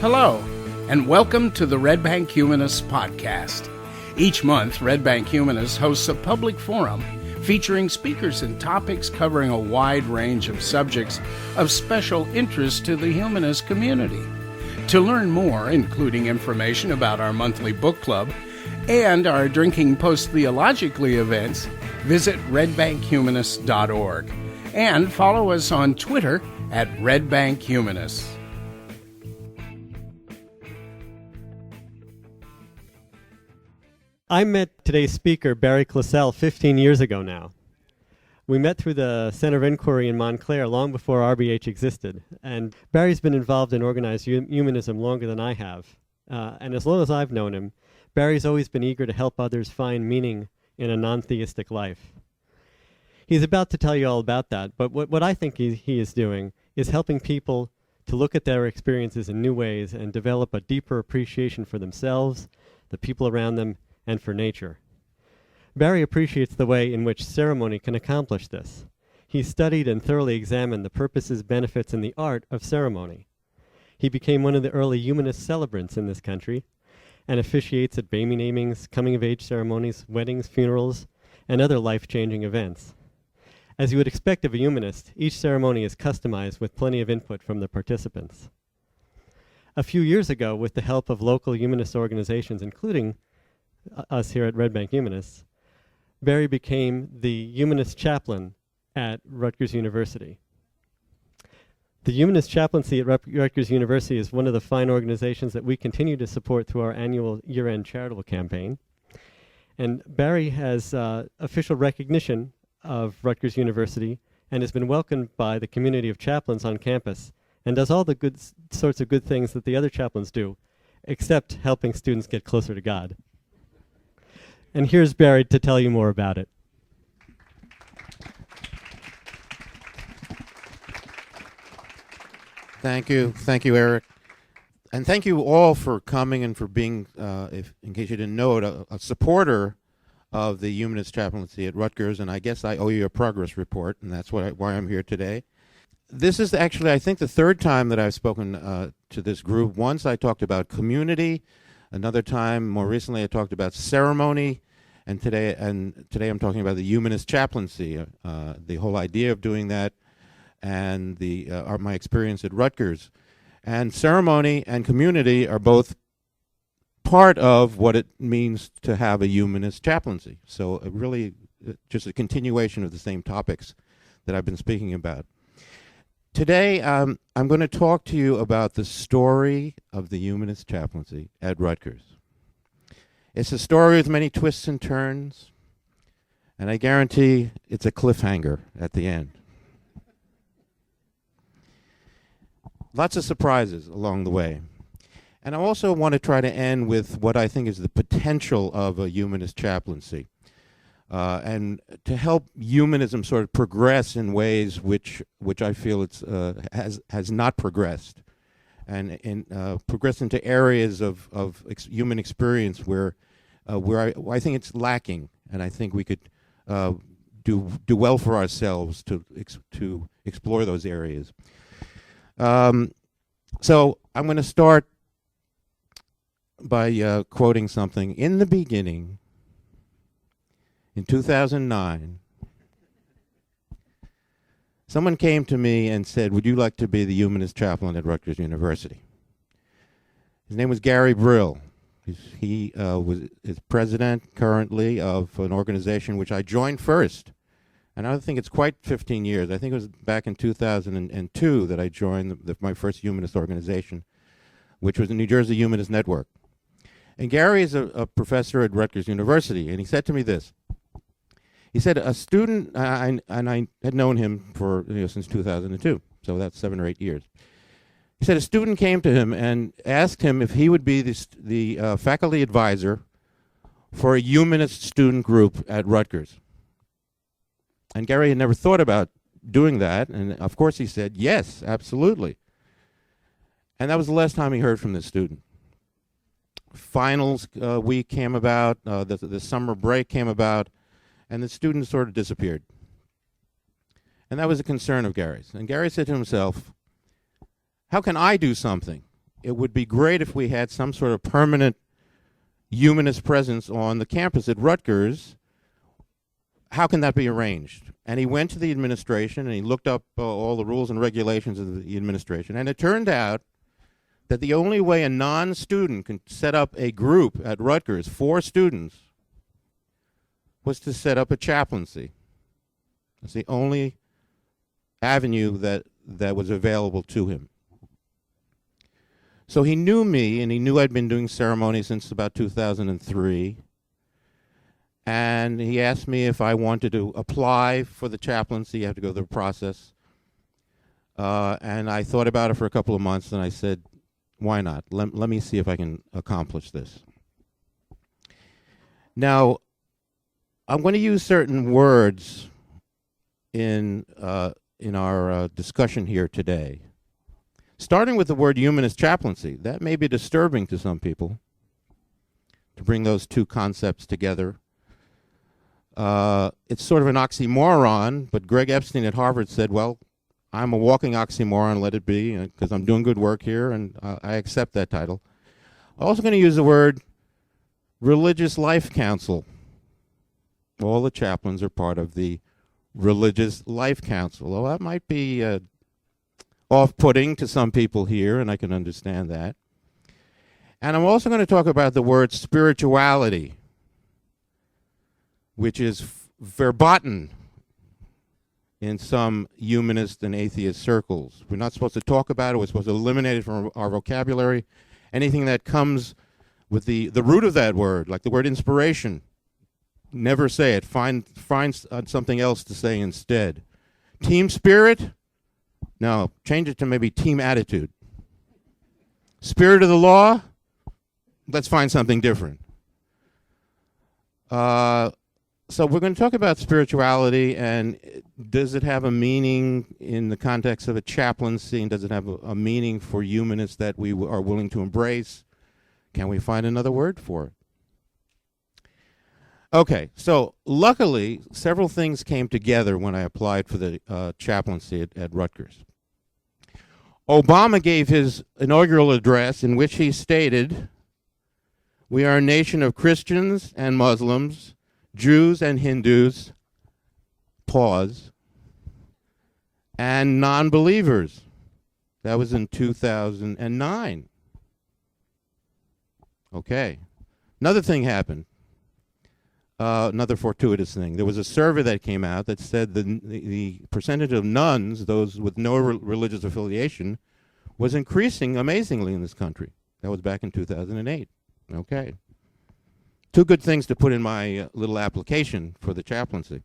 Hello, and welcome to the Red Bank Humanists podcast. Each month, Red Bank Humanists hosts a public forum featuring speakers and topics covering a wide range of subjects of special interest to the humanist community. To learn more, including information about our monthly book club and our Drinking Post-Theologically events, visit redbankhumanists.org and follow us on Twitter at Red Bank Humanists. I met today's speaker, Barry Klassel, 15 years ago now. We met through the Center of Inquiry in Montclair long before RBH existed. And Barry's been involved in organized humanism longer than I have. And as long as I've known him, Barry's always been eager to help others find meaning in a non-theistic life. He's about to tell you all about that, but what I think he is doing is helping people to look at their experiences in new ways and develop a deeper appreciation for themselves, the people around them, and for nature. Barry appreciates the way in which ceremony can accomplish this. He studied and thoroughly examined the purposes, benefits, and the art of ceremony. He became one of the early humanist celebrants in this country and officiates at baby namings, coming-of-age ceremonies, weddings, funerals, and other life-changing events. As you would expect of a humanist, each ceremony is customized with plenty of input from the participants. A few years ago, with the help of local humanist organizations, including us here at Red Bank Humanists, Barry became the Humanist Chaplain at Rutgers University. The Humanist Chaplaincy at Rutgers University is one of the fine organizations that we continue to support through our annual year-end charitable campaign. And Barry has official recognition of Rutgers University and has been welcomed by the community of chaplains on campus and does all the sorts of good things that the other chaplains do, except helping students get closer to God. And here's Barry to tell you more about it. Thank you, Eric. And thank you all for coming and for being, in case you didn't know it, a supporter of the Humanist Chaplaincy at Rutgers, and I guess I owe you a progress report, and that's why I'm here today. This is actually, I think, the third time that I've spoken to this group. Once I talked about community. Another time, more recently, I talked about ceremony, and today I'm talking about the Humanist Chaplaincy, the whole idea of doing that, and my experience at Rutgers. And ceremony and community are both part of what it means to have a humanist chaplaincy. So really just a continuation of the same topics that I've been speaking about. Today, I'm going to talk to you about the story of the humanist chaplaincy at Rutgers. It's a story with many twists and turns, and I guarantee it's a cliffhanger at the end. Lots of surprises along the way. And I also want to try to end with what I think is the potential of a humanist chaplaincy, and to help humanism sort of progress in ways which I feel has not progressed, and progress into areas of human experience where I think it's lacking, and I think we could do well for ourselves to explore those areas. So I'm going to start by quoting something. In the beginning, in 2009, someone came to me and said, "Would you like to be the humanist chaplain at Rutgers University?" His name was Gary Brill. He is president currently of an organization which I joined first. And I think it's quite 15 years. I think it was back in 2002 that I joined my first humanist organization, which was the New Jersey Humanist Network. And Gary is a professor at Rutgers University, and he said to me this. He said, a student, and I had known him for since 2002, so that's 7 or 8 years. He said a student came to him and asked him if he would be the faculty advisor for a humanist student group at Rutgers. And Gary had never thought about doing that, and of course he said, yes, absolutely. And that was the last time he heard from this student. Finals week came about, the summer break came about, and the student sort of disappeared. And that was a concern of Gary's. And Gary said to himself, how can I do something it would be great if we had some sort of permanent humanist presence on the campus at Rutgers. How can that be arranged? And he went to the administration and he looked up all the rules and regulations of the administration. And it turned out that the only way a non-student can set up a group at Rutgers for students was to set up a chaplaincy. That's the only avenue that was available to him. So he knew me, and he knew I'd been doing ceremony since about 2003. And he asked me if I wanted to apply for the chaplaincy. You have to go through the process. And I thought about it for a couple of months, and I said, why not? Let me see if I can accomplish this. Now, I'm going to use certain words in our discussion here today. Starting with the word humanist chaplaincy, that may be disturbing to some people, to bring those two concepts together. It's sort of an oxymoron, but Greg Epstein at Harvard said, well, I'm a walking oxymoron, let it be, because I'm doing good work here, and I accept that title. I'm also going to use the word religious life council. All the chaplains are part of the religious life council. Well, that might be off-putting to some people here, and I can understand that. And I'm also going to talk about the word spirituality, which is verboten in some humanist and atheist circles. We're not supposed to talk about it. We're supposed to eliminate it from our vocabulary. Anything that comes with the root of that word, like the word inspiration, never say it. Find something else to say instead. Team spirit? No, change it to maybe team attitude. Spirit of the law? Let's find something different. So we're going to talk about spirituality, and does it have a meaning in the context of a chaplaincy, and does it have a meaning for humanists that we are willing to embrace? Can we find another word for it? Okay, so luckily, several things came together when I applied for the chaplaincy at Rutgers. Obama gave his inaugural address in which he stated, "We are a nation of Christians and Muslims, Jews and Hindus," pause, "and non-believers." That was in 2009. Okay. Another thing happened. Another fortuitous thing. There was a survey that came out that said the percentage of nuns, those with no religious affiliation, was increasing amazingly in this country. That was back in 2008. Okay. Two good things to put in my little application for the chaplaincy.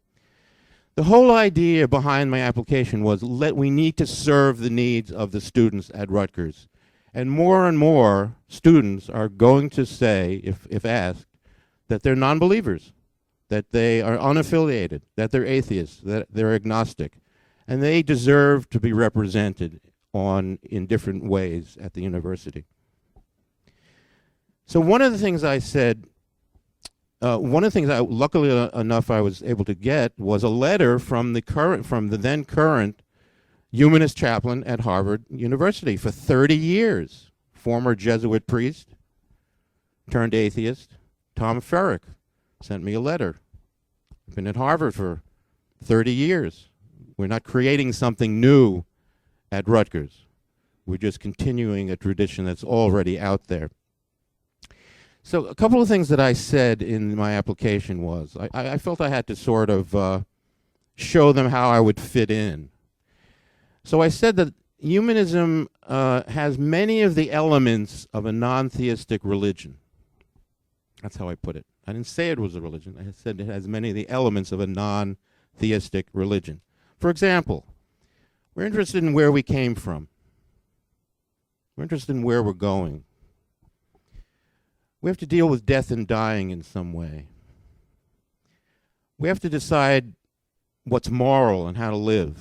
The whole idea behind my application was we need to serve the needs of the students at Rutgers. And more students are going to say, if asked, that they're non-believers, that they are unaffiliated, that they're atheists, that they're agnostic, and they deserve to be represented in different ways at the university. So one of the things I said, luckily enough I was able to get, was a letter from the then current humanist chaplain at Harvard University for 30 years, former Jesuit priest turned atheist, Tom Ferrick, sent me a letter. I've been at Harvard for 30 years. We're not creating something new at Rutgers. We're just continuing a tradition that's already out there. So a couple of things that I said in my application was, I felt I had to sort of show them how I would fit in. So I said that humanism has many of the elements of a non-theistic religion. That's how I put it. I didn't say it was a religion. I said it has many of the elements of a non-theistic religion. For example, we're interested in where we came from. We're interested in where we're going. We have to deal with death and dying in some way. We have to decide what's moral and how to live.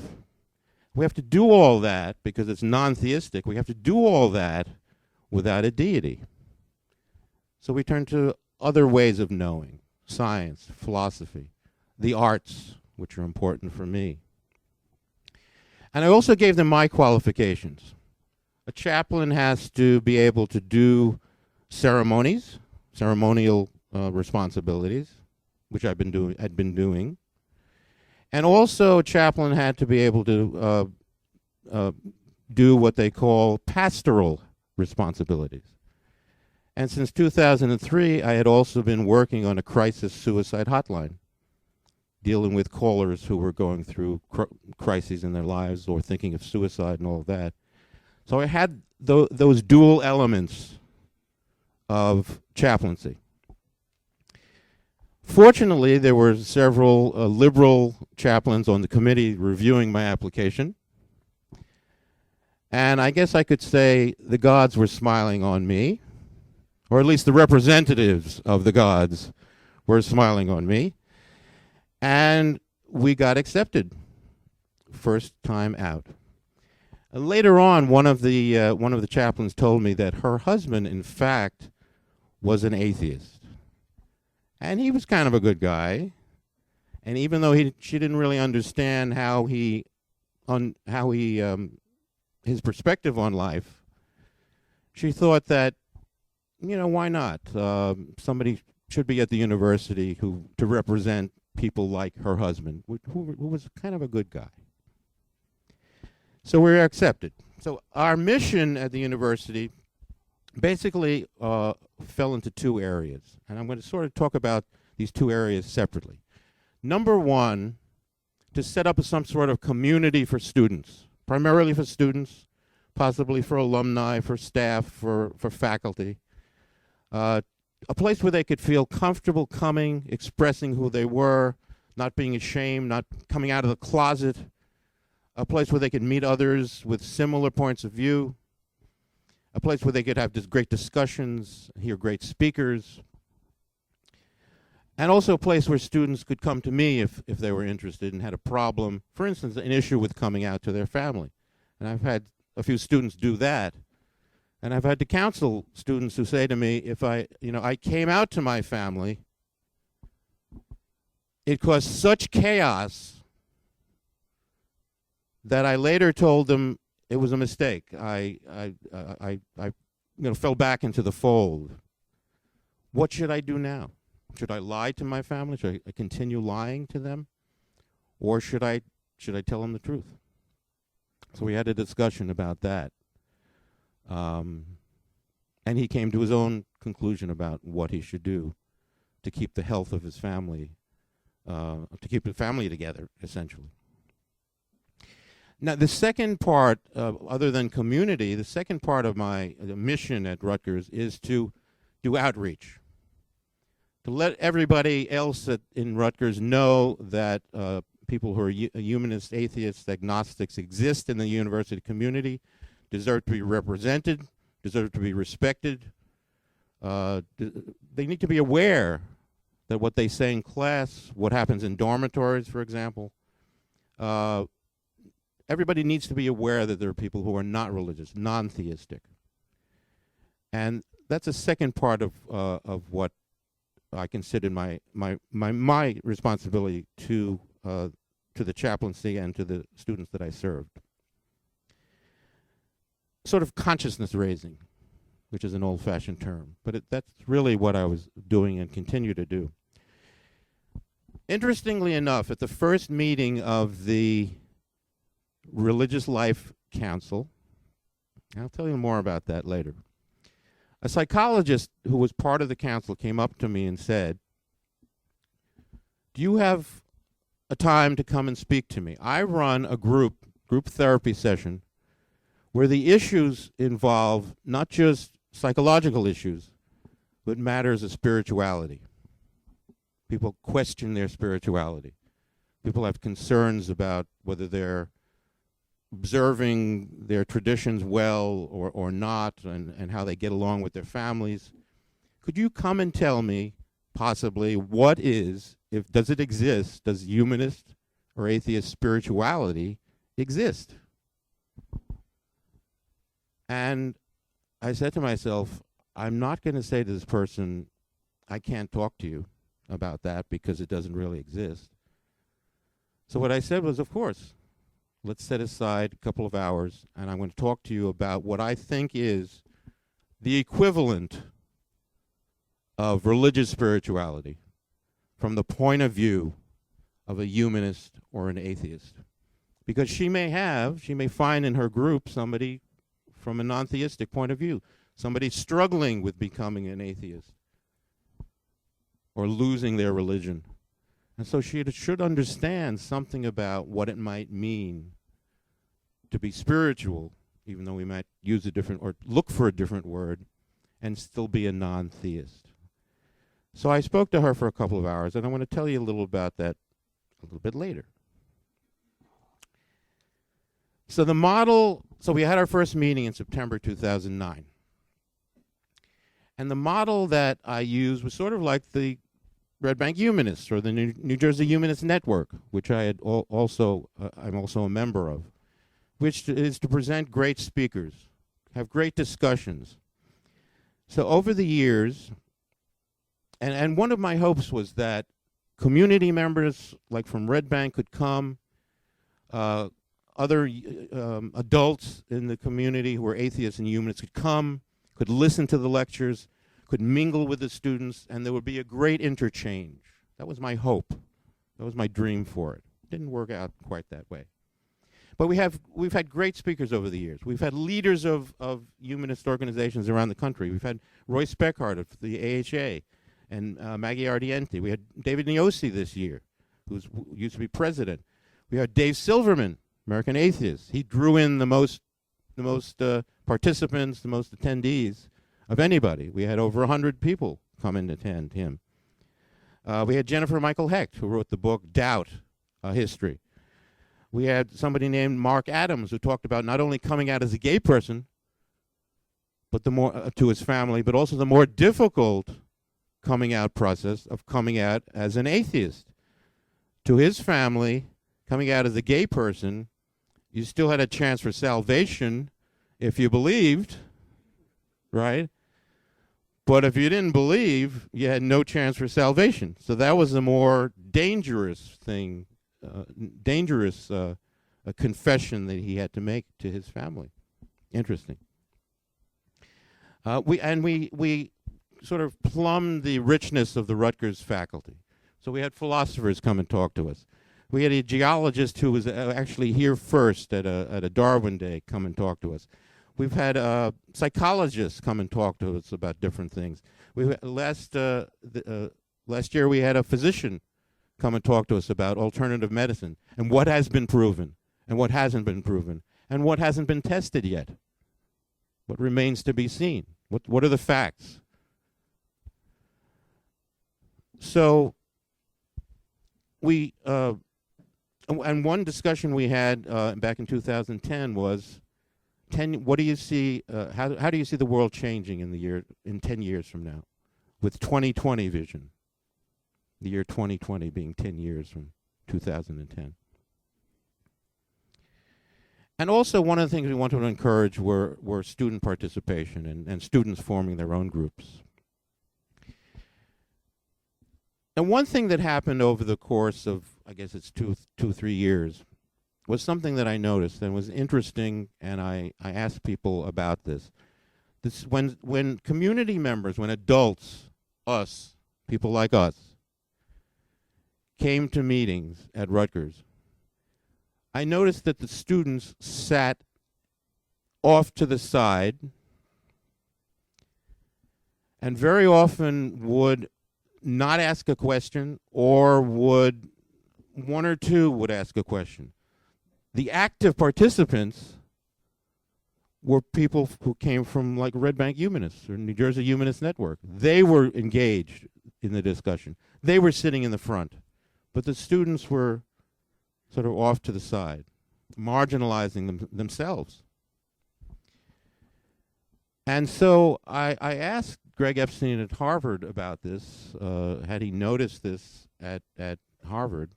We have to do all that because it's non-theistic. We have to do all that without a deity. So we turn to other ways of knowing, science, philosophy, the arts, which are important for me. And I also gave them my qualifications. A chaplain has to be able to do ceremonies, ceremonial responsibilities, which had been doing. And also a chaplain had to be able to do what they call pastoral responsibilities. And since 2003, I had also been working on a crisis suicide hotline, dealing with callers who were going through crises in their lives or thinking of suicide and all of that. So I had those dual elements of chaplaincy. Fortunately, there were several liberal chaplains on the committee reviewing my application. And I guess I could say the gods were smiling on me, or at least the representatives of the gods were smiling on me. And we got accepted, first time out. Later on, one of the chaplains told me that her husband, in fact, was an atheist. And he was kind of a good guy. And even though she didn't really understand his perspective on life, she thought that, why not? Somebody should be at the university to represent people like her husband, who was kind of a good guy. So we were accepted. So our mission at the university basically fell into two areas. And I'm going to sort of talk about these two areas separately. Number one, to set up some sort of community for students, primarily for students, possibly for alumni, for staff, for faculty. A place where they could feel comfortable coming, expressing who they were, not being ashamed, not coming out of the closet. A place where they could meet others with similar points of view. A place where they could have great discussions, hear great speakers. And also a place where students could come to me if they were interested and had a problem. For instance, an issue with coming out to their family. And I've had a few students do that. And I've had to counsel students who say to me, if I came out to my family, it caused such chaos that I later told them it was a mistake. I fell back into the fold. What should I do now? Should I lie to my family? Should I continue lying to them? Or should I tell them the truth? So we had a discussion about that. And he came to his own conclusion about what he should do to keep the health of his family, to keep the family together, essentially. Now, the second part, other than community, the second part of my mission at Rutgers is to do outreach, to let everybody else in Rutgers know that people who are humanists, atheists, agnostics exist in the university community, deserve to be represented, deserve to be respected. They need to be aware that what they say in class, what happens in dormitories, for example, everybody needs to be aware that there are people who are not religious, non-theistic. And that's a second part of what I consider my responsibility to the chaplaincy and to the students that I served. Sort of consciousness raising, which is an old-fashioned term, but that's really what I was doing and continue to do. Interestingly enough, at the first meeting of the Religious Life Council, I'll tell you more about that later, a psychologist who was part of the council came up to me and said, "Do you have a time to come and speak to me? I run a group therapy session where the issues involve not just psychological issues, but matters of spirituality. People question their spirituality. People have concerns about whether they're observing their traditions well or not, and how they get along with their families. Could you come and tell me, possibly, does it exist, does humanist or atheist spirituality exist?" And I said to myself, I'm not going to say to this person, I can't talk to you about that because it doesn't really exist. So what I said was, of course, let's set aside a couple of hours, and I'm going to talk to you about what I think is the equivalent of religious spirituality from the point of view of a humanist or an atheist. Because she may find in her group somebody from a non-theistic point of view, somebody struggling with becoming an atheist or losing their religion. And so she should understand something about what it might mean to be spiritual, even though we might use a different or look for a different word, and still be a non-theist. So I spoke to her for a couple of hours, and I want to tell you a little about that a little bit later. So we had our first meeting in September 2009. And the model that I used was sort of like the Red Bank Humanists or the New Jersey Humanist Network, which I had I'm also a member of, which is to present great speakers, have great discussions. So over the years, and one of my hopes was that community members, like from Red Bank, could come, other adults in the community who were atheists and humanists could come, could listen to the lectures, could mingle with the students, and there would be a great interchange. That was my hope. That was my dream for it. Didn't work out quite that way. But we've had great speakers over the years. We've had leaders of humanist organizations around the country. We've had Roy Speckhard of the AHA and Maggie Ardiente. We had David Niosi this year, who used to be president. We had Dave Silverman, American Atheist. He drew in the most participants, the most attendees of anybody. We had over 100 people come and attend him. We had Jennifer Michael Hecht, who wrote the book Doubt, History. We had somebody named Mark Adams, who talked about not only coming out as a gay person, but the more to his family, but also the more difficult coming out process of coming out as an atheist. To his family, coming out as a gay person, you still had a chance for salvation if you believed, right? But if you didn't believe, you had no chance for salvation. So that was a more dangerous thing, a confession that he had to make to his family. Interesting. We sort of plumbed the richness of the Rutgers faculty. So we had philosophers come and talk to us. We had a geologist who was actually here first at a Darwin Day come and talk to us. We've had psychologists come and talk to us about different things. Last year we had a physician come and talk to us about alternative medicine and what has been proven and what hasn't been proven and what hasn't been tested yet. What remains to be seen? What are the facts? So and one discussion we had back in 2010 was, what do you see? How do you see the world changing in 10 years from now, with 2020 vision? The year 2020 being 10 years from 2010. And also, one of the things we wanted to encourage were student participation and students forming their own groups. And one thing that happened over the course of, I guess it's 3 years, was something that I noticed and was interesting, and I asked people about this. When community members, when adults, us, people like us, came to meetings at Rutgers, I noticed that the students sat off to the side and very often would not ask a question, or one or two would ask a question. The active participants were people who came from like Red Bank Humanists or New Jersey Humanist Network. They were engaged in the discussion. They were sitting in the front. But the students were sort of off to the side, marginalizing themselves. And so I asked Greg Epstein at Harvard about this, had he noticed this at Harvard.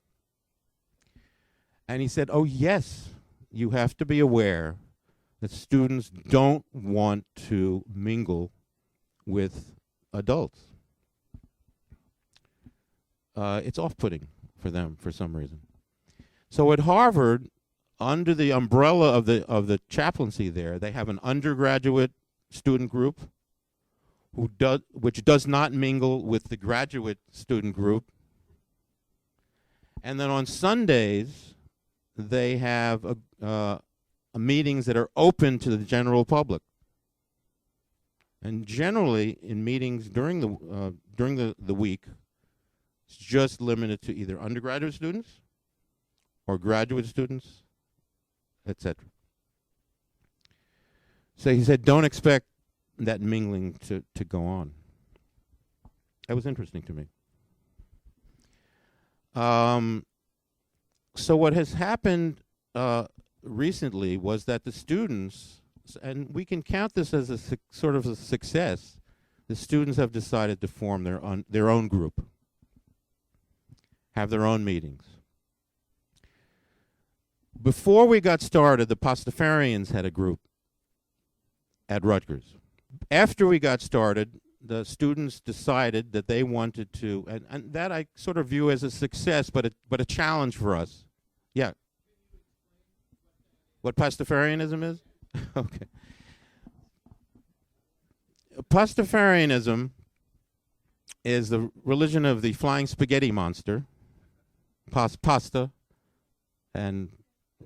And he said, oh yes, you have to be aware that students don't want to mingle with adults. It's off-putting for them for some reason. So at Harvard, under the umbrella of the chaplaincy there, they have an undergraduate student group which does not mingle with the graduate student group. And then on Sundays, they have meetings that are open to the general public. And generally, in meetings during the week, it's just limited to either undergraduate students or graduate students, etc. So he said, don't expect that mingling to go on. That was interesting to me. So what has happened recently was that the students, and we can count this as a sort of a success, the students have decided to form their own group, have their own meetings. Before we got started, the Pastafarians had a group at Rutgers. After we got started, the students decided that they wanted to, and that I sort of view as a success, but a challenge for us. Yeah. What Pastafarianism is? Okay. Pastafarianism is the religion of the flying spaghetti monster, pasta, and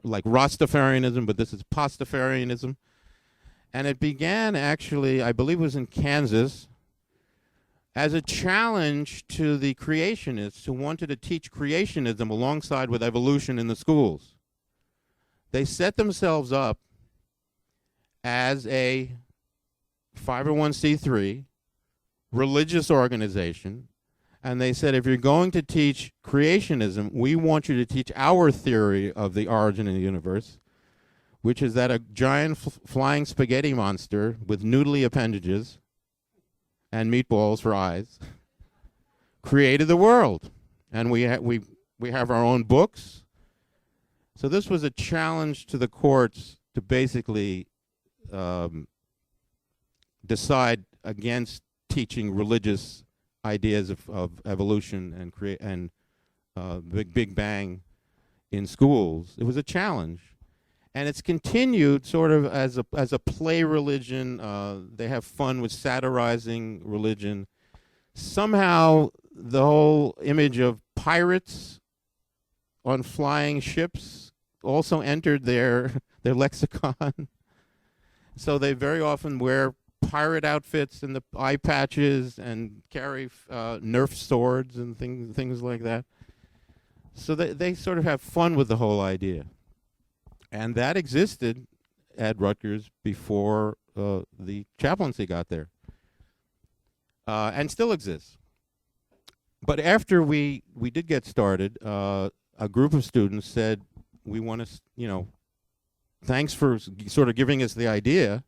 like Rastafarianism, but this is Pastafarianism. And it began actually, I believe it was in Kansas, as a challenge to the creationists who wanted to teach creationism alongside with evolution in the schools. They set themselves up as a 501c3 religious organization, and they said, if you're going to teach creationism, we want you to teach our theory of the origin of the universe, which is that a giant flying spaghetti monster with noodly appendages and meatballs for eyes created the world. And we have our own books. So this was a challenge to the courts to basically decide against teaching religious ideas of evolution and Big Bang in schools. It was a challenge. And it's continued sort of as a play religion. They have fun with satirizing religion. Somehow the whole image of pirates on flying ships also entered their lexicon. So they very often wear pirate outfits and the eye patches and carry Nerf swords and things like that. So they sort of have fun with the whole idea. And that existed at Rutgers before the chaplaincy got there, and still exists. But after we did get started, a group of students said, we want to, thanks for sort of giving us the idea,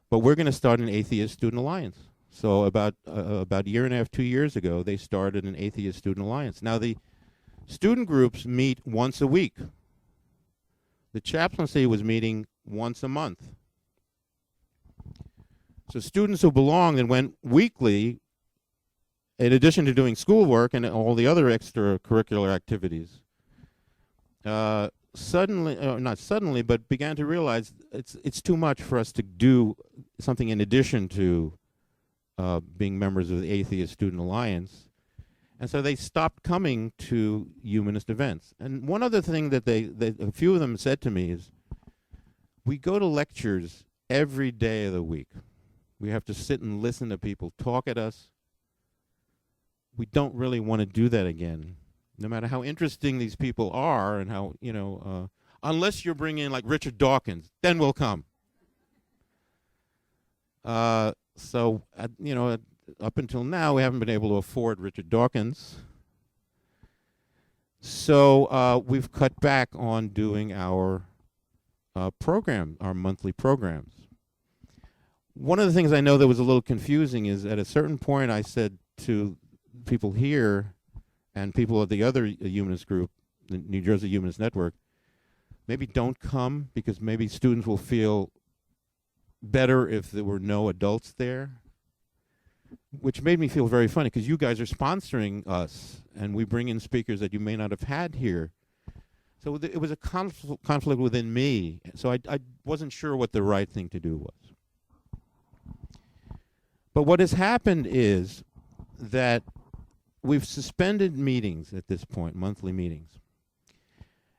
but we're going to start an Atheist Student Alliance. So about a year and a half, 2 years ago, they started an Atheist Student Alliance. Now the student groups meet once a week. The chaplaincy was meeting once a month. So students who belonged and went weekly, in addition to doing schoolwork and all the other extracurricular activities, not suddenly, but began to realize it's too much for us to do something in addition to being members of the Atheist Student Alliance. And so they stopped coming to humanist events. And one other thing that a few of them said to me is, we go to lectures every day of the week. We have to sit and listen to people talk at us. We don't really want to do that again, no matter how interesting these people are and how, unless you're bringing in like Richard Dawkins, then we'll come. Up until now, we haven't been able to afford Richard Dawkins. So we've cut back on doing our monthly programs. One of the things I know that was a little confusing is at a certain point I said to people here and people at the other humanist group, the New Jersey Humanist Network, maybe don't come because maybe students will feel better if there were no adults there. Which made me feel very funny because you guys are sponsoring us and we bring in speakers that you may not have had here. So it was a conflict within me. So I wasn't sure what the right thing to do was. But what has happened is that we've suspended meetings at this point, monthly meetings.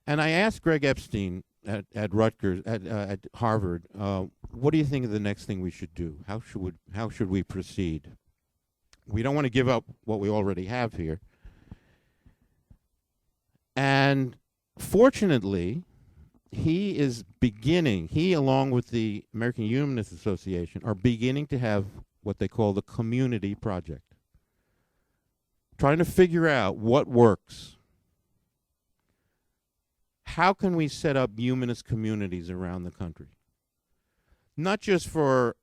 And I asked Greg Epstein at Rutgers, at Harvard, what do you think of the next thing we should do? How should we proceed? We don't want to give up what we already have here. And fortunately, he along with the American Humanist Association, are beginning to have what they call the community project. Trying to figure out what works. How can we set up humanist communities around the country? Not just for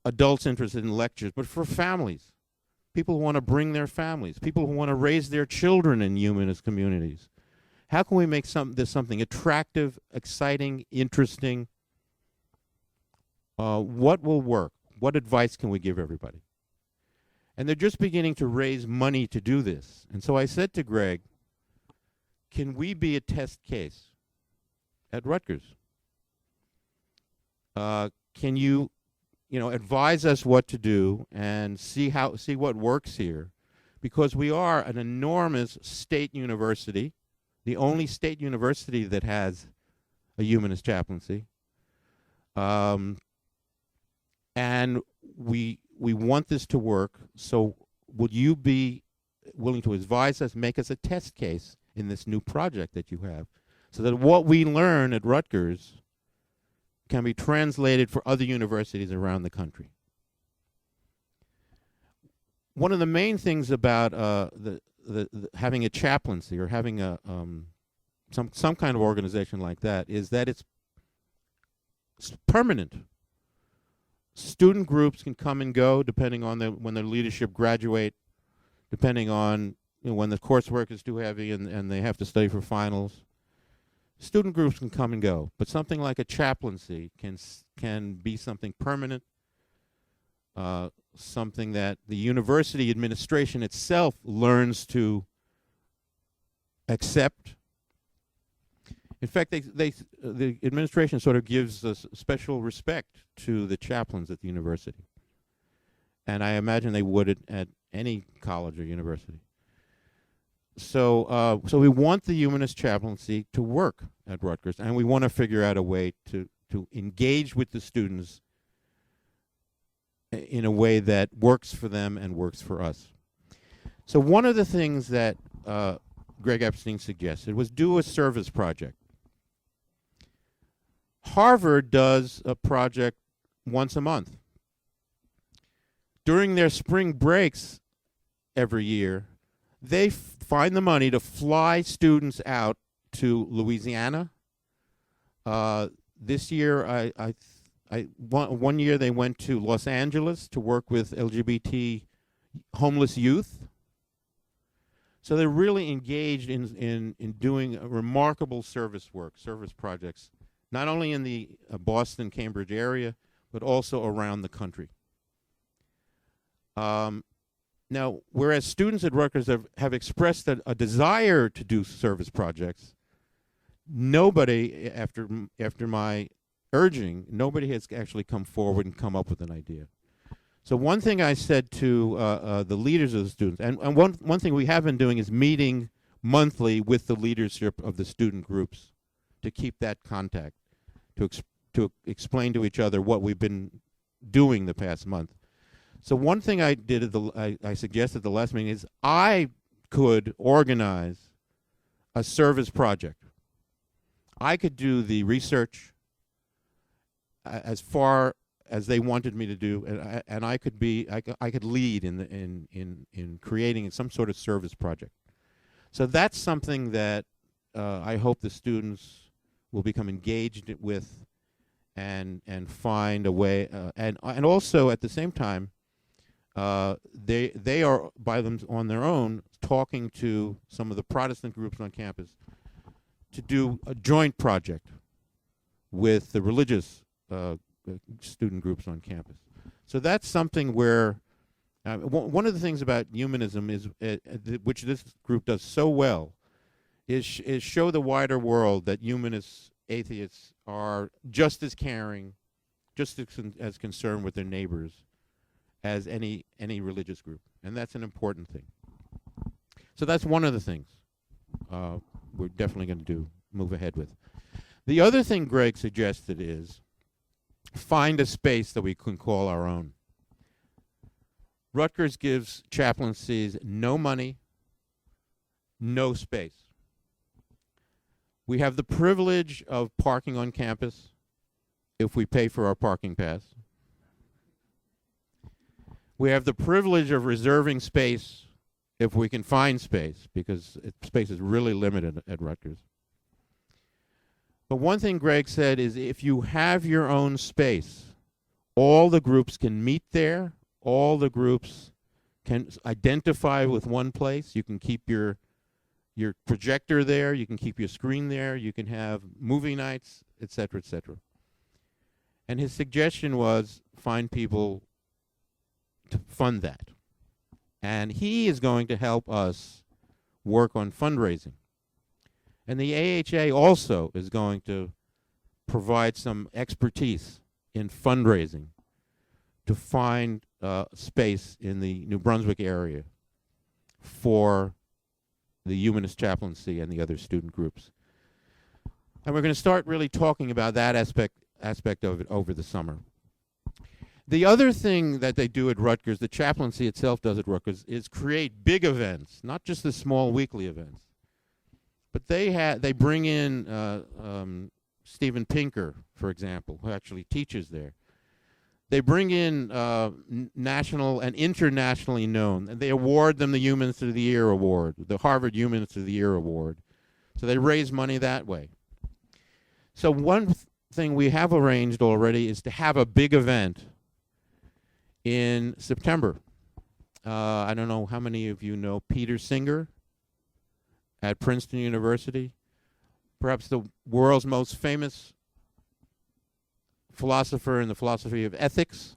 adults interested in lectures, but for families. People who want to bring their families. People who want to raise their children in humanist communities. How can we make this something attractive, exciting, interesting? What will work? What advice can we give everybody? And they're just beginning to raise money to do this. And so I said to Greg, can we be a test case at Rutgers? Can you advise us what to do and see what works here? Because we are an enormous state university, the only state university that has a humanist chaplaincy. And we want this to work, so would you be willing to advise us, make us a test case in this new project that you have, so that what we learn at Rutgers can be translated for other universities around the country? One of the main things about the having a chaplaincy or having a some kind of organization like that is that it's permanent. Student groups can come and go depending on when their leadership graduate, depending on when the coursework is too heavy and they have to study for finals. Student groups can come and go, but something like a chaplaincy can be something permanent, something that the university administration itself learns to accept. In fact, the administration sort of gives a special respect to the chaplains at the university. And I imagine they would at any college or university. So we want the humanist chaplaincy to work at Rutgers, and we want to figure out a way to engage with the students in a way that works for them and works for us. So one of the things that Greg Epstein suggested was do a service project. Harvard does a project once a month. During their spring breaks every year, they find the money to fly students out to Louisiana. This year, one year they went to Los Angeles to work with LGBT homeless youth. So they're really engaged in doing remarkable service work, service projects, not only in the Boston, Cambridge area, but also around the country. Now, whereas students at Rutgers have expressed a desire to do service projects, nobody, after my urging, nobody has actually come forward and come up with an idea. So one thing I said to the leaders of the students, and one thing we have been doing is meeting monthly with the leadership of the student groups to keep that contact, to explain to each other what we've been doing the past month. So one thing I did I suggested at the last meeting is I could organize a service project. I could do the research as far as they wanted me to do, and I could lead in creating some sort of service project. So that's something that I hope the students will become engaged with, and find a way, and also at the same time, they are on their own talking to some of the Protestant groups on campus to do a joint project with the religious student groups on campus. So that's something where one of the things about humanism is which this group does so well is show the wider world that humanists, atheists are just as caring, just as concerned with their neighbors as any religious group, and that's an important thing. So that's one of the things we're definitely going to move ahead with. The other thing Greg suggested is find a space that we can call our own. Rutgers gives chaplaincies no money, no space. We have the privilege of parking on campus if we pay for our parking pass. We have the privilege of reserving space if we can find space, because space is really limited at Rutgers. But one thing Greg said is if you have your own space, all the groups can meet there, all the groups can identify with one place. You can keep your projector there, you can keep your screen there, you can have movie nights, etc., etc. And his suggestion was find people to fund that. And he is going to help us work on fundraising. And the AHA also is going to provide some expertise in fundraising to find space in the New Brunswick area for the Humanist Chaplaincy and the other student groups. And we're going to start really talking about that aspect of it over the summer. The other thing that they do at Rutgers, the chaplaincy itself does at Rutgers, is create big events, not just the small weekly events. But they bring in Steven Pinker, for example, who actually teaches there. They bring in national and internationally known, and they award them the Humanist of the Year award, the Harvard Humanist of the Year award. So they raise money that way. So one thing we have arranged already is to have a big event in September. I don't know how many of you know Peter Singer at Princeton University, perhaps the world's most famous philosopher in the philosophy of ethics.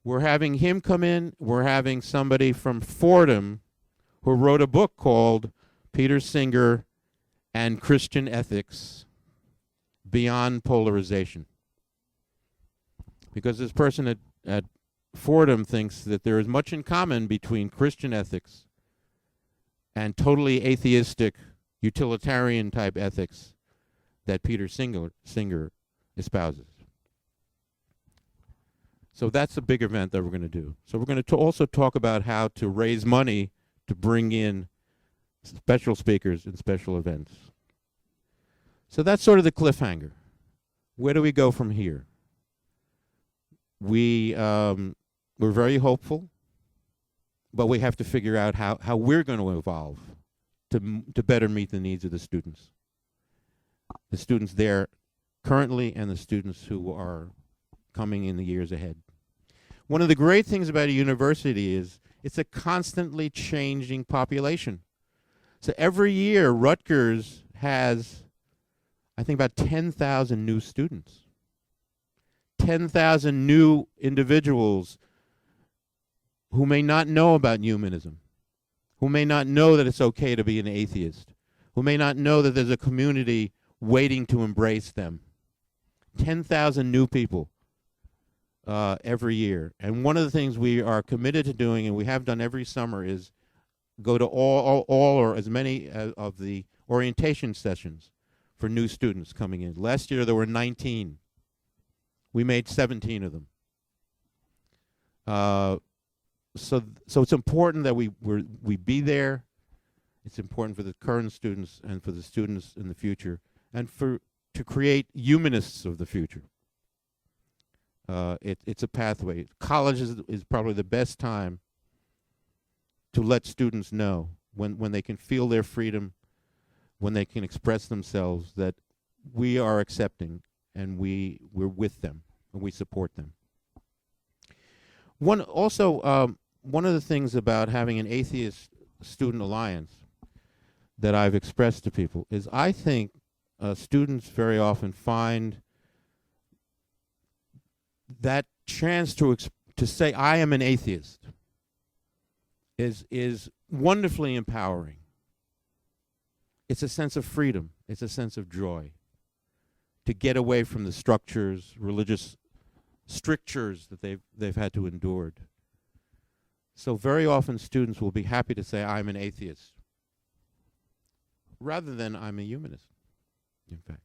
We're having him come in. We're having somebody from Fordham who wrote a book called Peter Singer and Christian Ethics Beyond Polarization. Because this person at Fordham thinks that there is much in common between Christian ethics and totally atheistic, utilitarian type ethics that Peter Singer espouses. So that's a big event that we're going to do. So we're going to also talk about how to raise money to bring in special speakers and special events. So that's sort of the cliffhanger. Where do we go from here? We're very hopeful, but we have to figure out how we're going to evolve to better meet the needs of the students. The students there currently and the students who are coming in the years ahead. One of the great things about a university is it's a constantly changing population. So every year, Rutgers has, I think, about 10,000 new students. 10,000 new individuals who may not know about humanism, who may not know that it's okay to be an atheist, who may not know that there's a community waiting to embrace them. 10,000 new people every year. And one of the things we are committed to doing, and we have done every summer, is go to all or as many of the orientation sessions for new students coming in. Last year there were 19. We made 17 of them. So it's important that we be there. It's important for the current students and for the students in the future, and to create humanists of the future. It's a pathway. College is probably the best time to let students know when they can feel their freedom, when they can express themselves, that we are accepting and we're with them and we support them. One of the things about having an atheist student alliance that I've expressed to people is I think students very often find that chance to say I am an atheist is wonderfully empowering. It's a sense of freedom. It's a sense of joy. To get away from the structures, religious strictures that they've had to endure. So very often students will be happy to say, I'm an atheist, rather than I'm a humanist, in fact.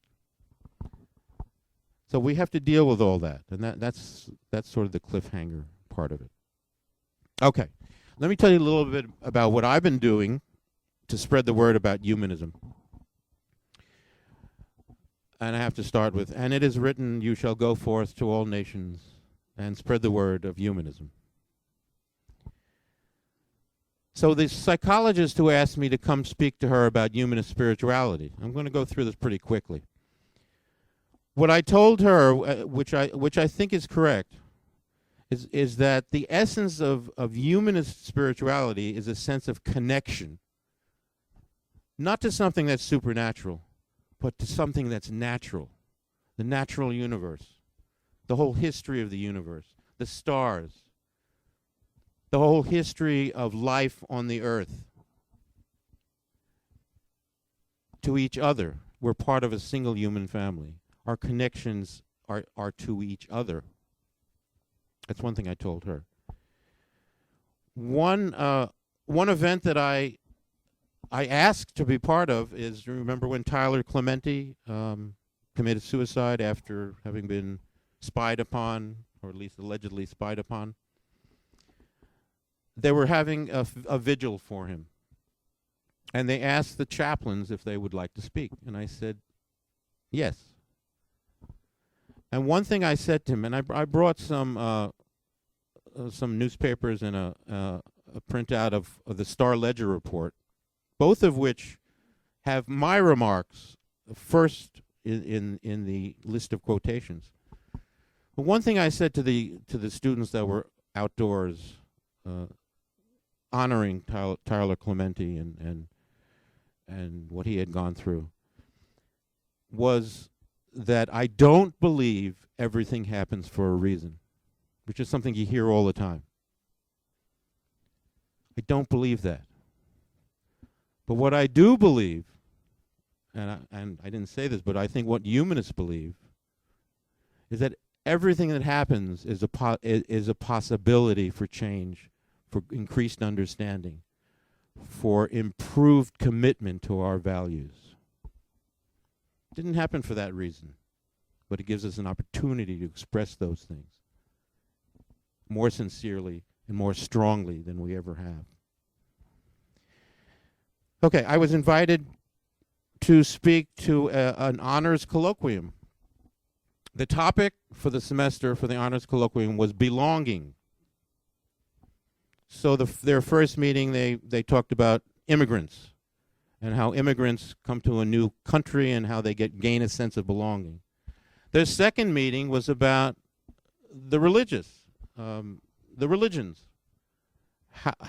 So we have to deal with all that, and that's sort of the cliffhanger part of it. Okay, let me tell you a little bit about what I've been doing to spread the word about humanism. And I have to start with, and it is written, you shall go forth to all nations and spread the word of humanism. So the psychologist who asked me to come speak to her about humanist spirituality, I'm going to go through this pretty quickly. What I told her, which I think is correct, is that the essence of humanist spirituality is a sense of connection, not to something that's supernatural, but to something that's natural, the natural universe, the whole history of the universe, the stars, the whole history of life on the earth. To each other, we're part of a single human family. Our connections are to each other. That's one thing I told her. One event that I asked to be part of is, remember when Tyler Clementi committed suicide after having been spied upon, or at least allegedly spied upon? They were having a vigil for him. And they asked the chaplains if they would like to speak. And I said, yes. And one thing I said to him, and I brought some newspapers and a printout of the Star Ledger report, both of which have my remarks first in the list of quotations. But one thing I said to the students that were outdoors honoring Tyler Clementi and what he had gone through was that I don't believe everything happens for a reason, which is something you hear all the time. I don't believe that. But what I do believe, and I didn't say this, but I think what humanists believe, is that everything that happens is a possibility for change, for increased understanding, for improved commitment to our values. It didn't happen for that reason, but it gives us an opportunity to express those things more sincerely and more strongly than we ever have. Okay, I was invited to speak to an honors colloquium. The topic for the semester for the honors colloquium was belonging. So their first meeting, they talked about immigrants and how immigrants come to a new country and how they gain a sense of belonging. Their second meeting was about the religions.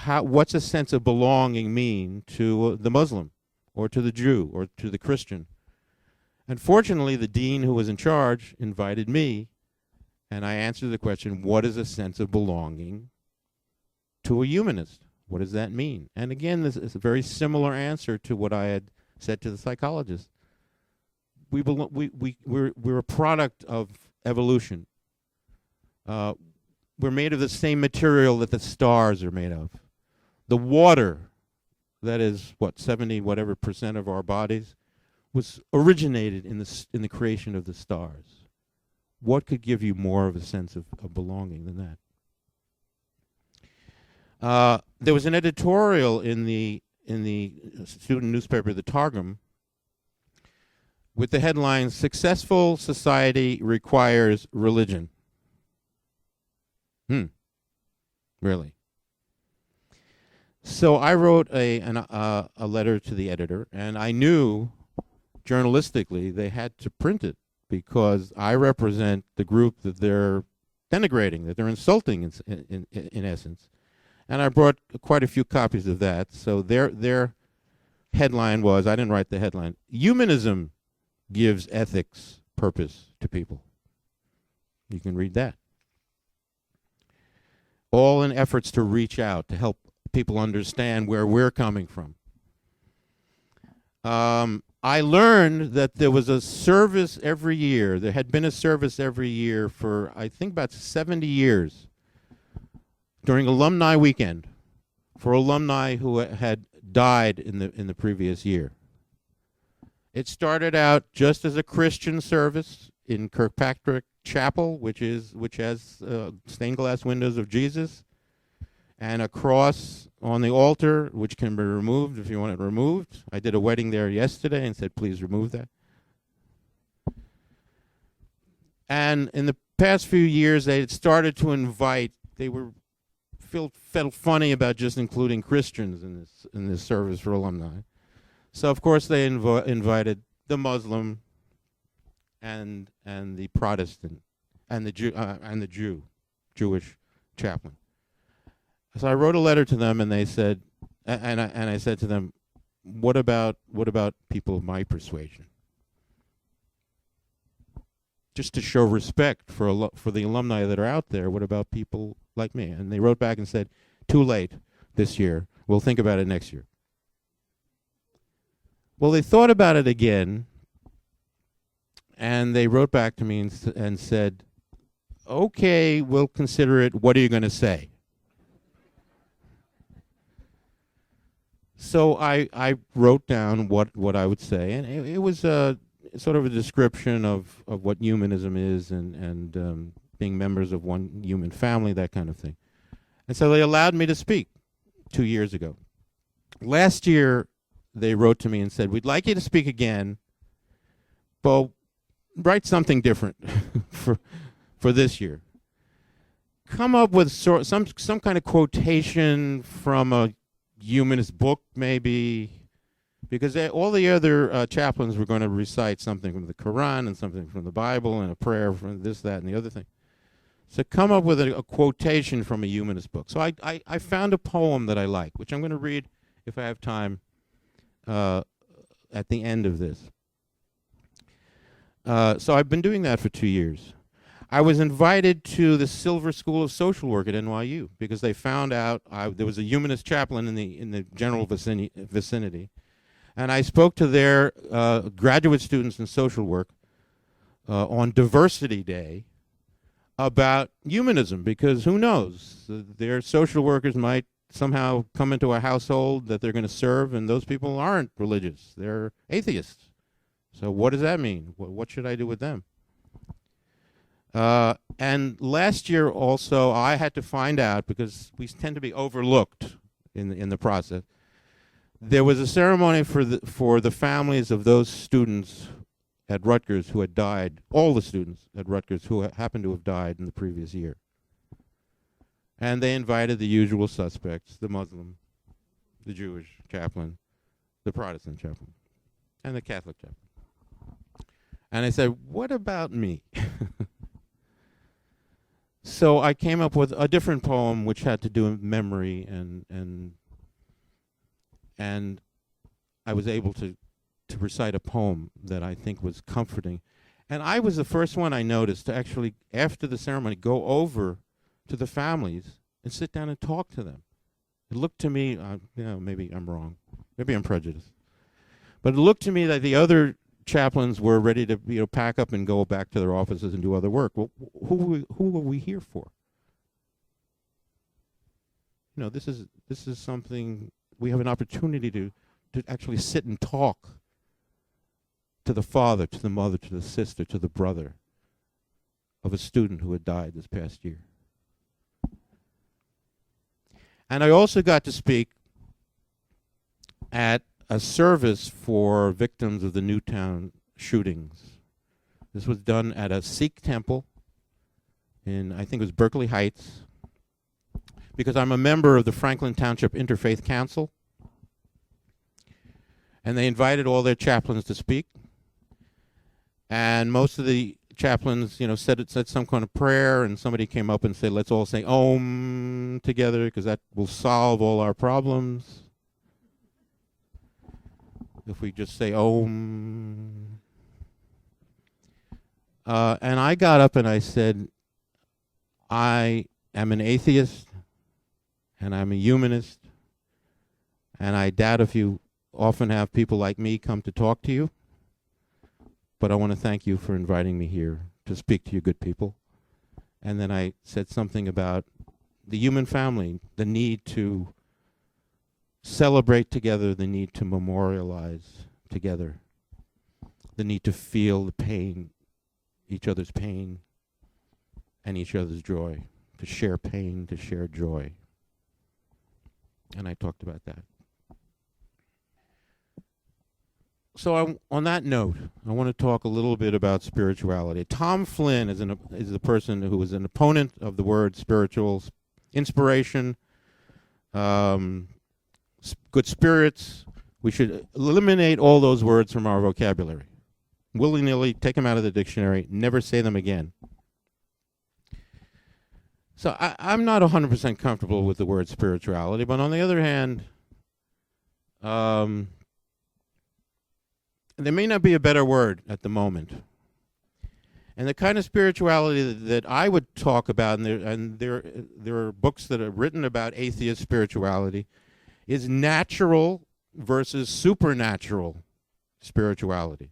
What's a sense of belonging mean to the Muslim or to the Jew or to the Christian? And fortunately, the dean who was in charge invited me, and I answered the question, what is a sense of belonging to a humanist? What does that mean? And again, this is a very similar answer to what I had said to the psychologist. We're a product of evolution. We're made of the same material that the stars are made of. The water, that is, 70% of our bodies, was originated in the creation of the stars. What could give you more of a sense of belonging than that? There was an editorial in the student newspaper, the Targum, with the headline, "Successful Society Requires Religion." Really? So I wrote a letter to the editor, and I knew journalistically they had to print it because I represent the group that they're denigrating, that they're insulting in essence. And I brought quite a few copies of that. So their headline was, I didn't write the headline, "Humanism gives ethics purpose to people." You can read that. All in efforts to reach out, to help people understand where we're coming from. I learned that there was a service every year. There had been a service every year for, I think, about 70 years during Alumni Weekend for alumni who had died in the previous year. It started out just as a Christian service in Kirkpatrick Chapel, which has stained glass windows of Jesus, and a cross on the altar, which can be removed if you want it removed. I did a wedding there yesterday and said, please remove that. And in the past few years, they had started to invite. They felt funny about just including Christians in this service for alumni. So of course they invited the Muslim and the Protestant and the Jewish chaplain. So I wrote a letter to them, and they said, and I said to them, what about people of my persuasion? Just to show respect for the alumni that are out there, what about people like me? And they wrote back and said, too late this year. We'll think about it next year. Well, they thought about it again, and they wrote back to me and said, okay, we'll consider it. What are you going to say? So I wrote down what I would say, and it was sort of a description of what humanism is and being members of one human family, that kind of thing. And so they allowed me to speak 2 years ago. Last year, they wrote to me and said, we'd like you to speak again, but write something different for this year. Come up with some kind of quotation from a humanist book, maybe, because all the other chaplains were going to recite something from the Quran and something from the Bible and a prayer from this, that, and the other thing. So come up with a quotation from a humanist book. So I found a poem that I like, which I'm going to read if I have time at the end of this. So I've been doing that for 2 years. I was invited to the Silver School of Social Work at NYU because they found out there was a humanist chaplain in the general vicinity. And I spoke to their graduate students in social work on Diversity Day about humanism, because who knows, their social workers might somehow come into a household that they're going to serve, and those people aren't religious. They're atheists. So what does that mean? What should I do with them? And last year also, I had to find out, because we tend to be overlooked in the process. There was a ceremony for the families of those students at Rutgers who had died, all the students at Rutgers who happened to have died in the previous year. And they invited the usual suspects, the Muslim, the Jewish chaplain, the Protestant chaplain, and the Catholic chaplain. And I said, what about me? So I came up with a different poem which had to do with memory, and I was able to recite a poem that I think was comforting. And I was the first one I noticed to actually, after the ceremony, go over to the families and sit down and talk to them. It looked to me, maybe I'm wrong, maybe I'm prejudiced, but it looked to me that the other chaplains were ready to pack up and go back to their offices and do other work. Well, who are we here for? This is something we have an opportunity to actually sit and talk to the father, to the mother, to the sister, to the brother of a student who had died this past year. And I also got to speak at a service for victims of the Newtown shootings. This was done at a Sikh temple in, I think it was Berkeley Heights, because I'm a member of the Franklin Township Interfaith Council. And they invited all their chaplains to speak. And most of the chaplains, said some kind of prayer, and somebody came up and said, let's all say Om together, because that will solve all our problems. If we just say Om. And I got up and I said, I am an atheist, and I'm a humanist, and I doubt if you often have people like me come to talk to you, but I want to thank you for inviting me here to speak to you good people. And then I said something about the human family, the need to celebrate together, the need to memorialize together, the need to feel the pain, each other's pain, and each other's joy, to share pain, to share joy. And I talked about that. So on that note, I want to talk a little bit about spirituality. Tom Flynn is the person who was an opponent of the word spiritual, inspiration, good spirits. We should eliminate all those words from our vocabulary. Willy-nilly, take them out of the dictionary, never say them again. So I'm not 100% comfortable with the word spirituality, but on the other hand, there may not be a better word at the moment. And the kind of spirituality that I would talk about, and there are books that are written about atheist spirituality, is natural versus supernatural spirituality.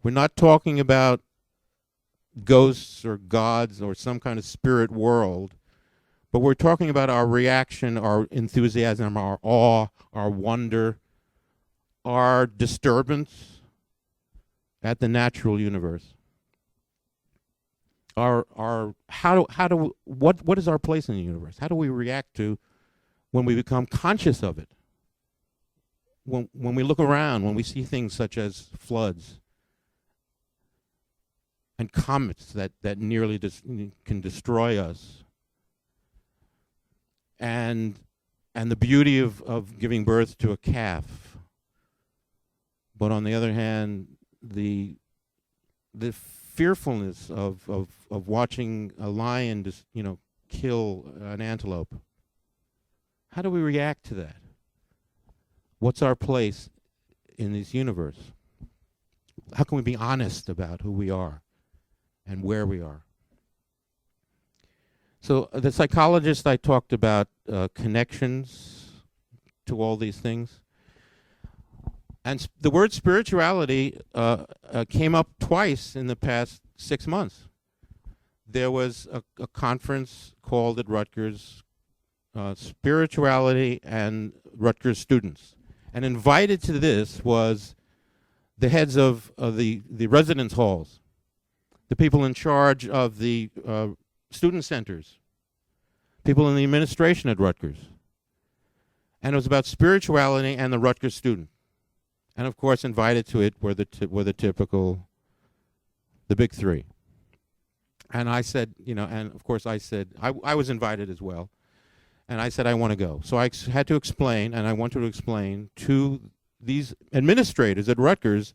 We're not talking about ghosts or gods or some kind of spirit world, but we're talking about our reaction, our enthusiasm, our awe, our wonder, our disturbance at the natural universe. What is our place in the universe? How do we react to when we become conscious of it? When we look around, when we see things such as floods and comets that nearly can destroy us, and the beauty of giving birth to a calf, but on the other hand, the fearfulness of watching a lion just kill an antelope. How do we react to that? What's our place in this universe? How can we be honest about who we are and where we are? So the psychologist, I talked about connections to all these things. And the word spirituality came up twice in the past 6 months. There was a conference called at Rutgers, Spirituality and Rutgers Students. And invited to this was the heads of the residence halls, the people in charge of the student centers, people in the administration at Rutgers. And it was about spirituality and the Rutgers student. And of course, invited to it were the big three. And I said, and of course I said, I was invited as well. And I said, I want to go. So I had to explain, and I wanted to explain to these administrators at Rutgers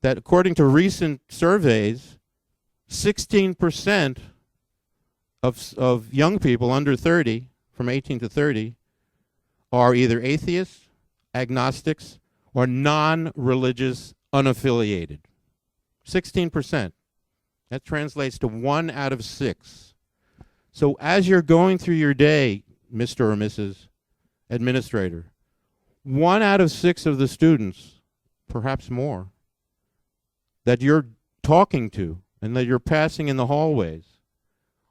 that according to recent surveys, 16% of young people under 30, from 18 to 30, are either atheists, agnostics, or non-religious unaffiliated. 16%. That translates to 1 out of 6. So as you're going through your day, Mr. or Mrs. Administrator, 1 out of 6 of the students, perhaps more, that you're talking to and that you're passing in the hallways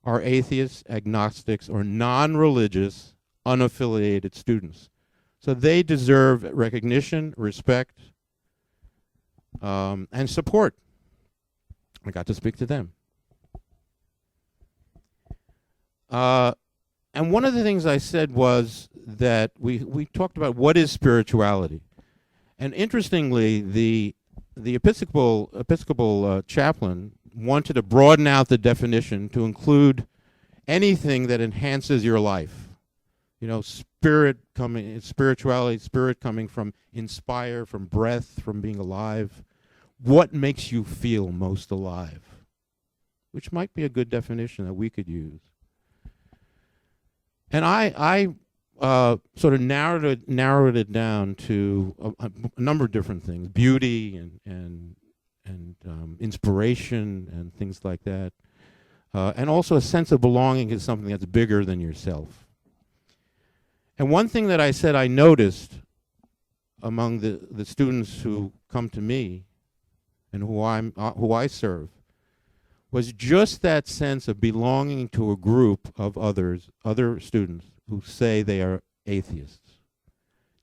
are atheists, agnostics, or non-religious, unaffiliated students. So they deserve recognition, respect, and support. I got to speak to them. And one of the things I said was that we talked about what is spirituality. And interestingly, the Episcopal chaplain wanted to broaden out the definition to include anything that enhances your life. Spirituality, spirit coming from inspire, from breath, from being alive. What makes you feel most alive? Which might be a good definition that we could use. And I sort of narrowed it down to a number of different things: beauty and inspiration and things like that, and also a sense of belonging is something that's bigger than yourself. And one thing that I said I noticed among the students who come to me and who I serve was just that sense of belonging to a group of other students who say they are atheists.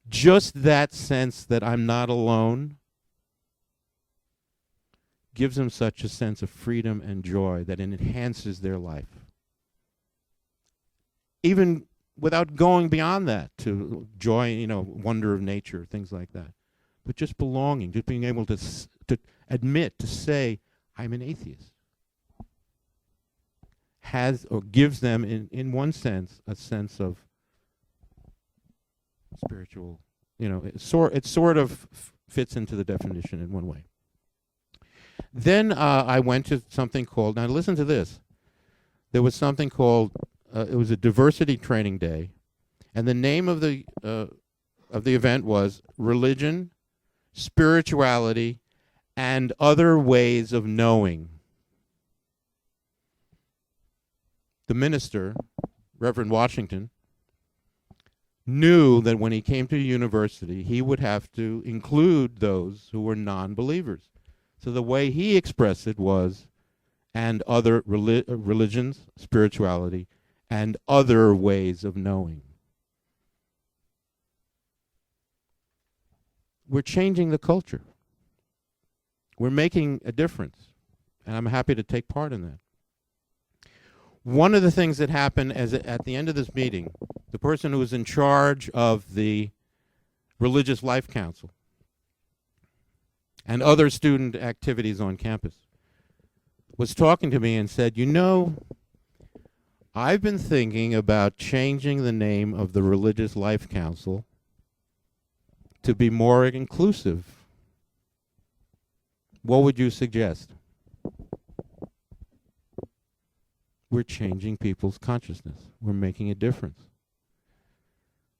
Just that sense that I'm not alone gives them such a sense of freedom and joy that it enhances their life. Even without going beyond that to joy, wonder of nature, things like that. But just belonging, just being able to admit, to say, I'm an atheist, has or gives them, in one sense, a sense of spiritual, it sort of fits into the definition in one way. Then I went to something called, now listen to this, there was something called, it was a diversity training day, and the name of the event was Religion, Spirituality, and Other Ways of Knowing. The minister, Reverend Washington, knew that when he came to a university, he would have to include those who were non-believers. So the way he expressed it was, and other religions, spirituality, and other ways of knowing. We're changing the culture. We're making a difference, and I'm happy to take part in that. One of the things that happened at the end of this meeting, the person who was in charge of the Religious Life Council and other student activities on campus was talking to me and said, I've been thinking about changing the name of the Religious Life Council to be more inclusive. What would you suggest? We're changing people's consciousness. We're making a difference.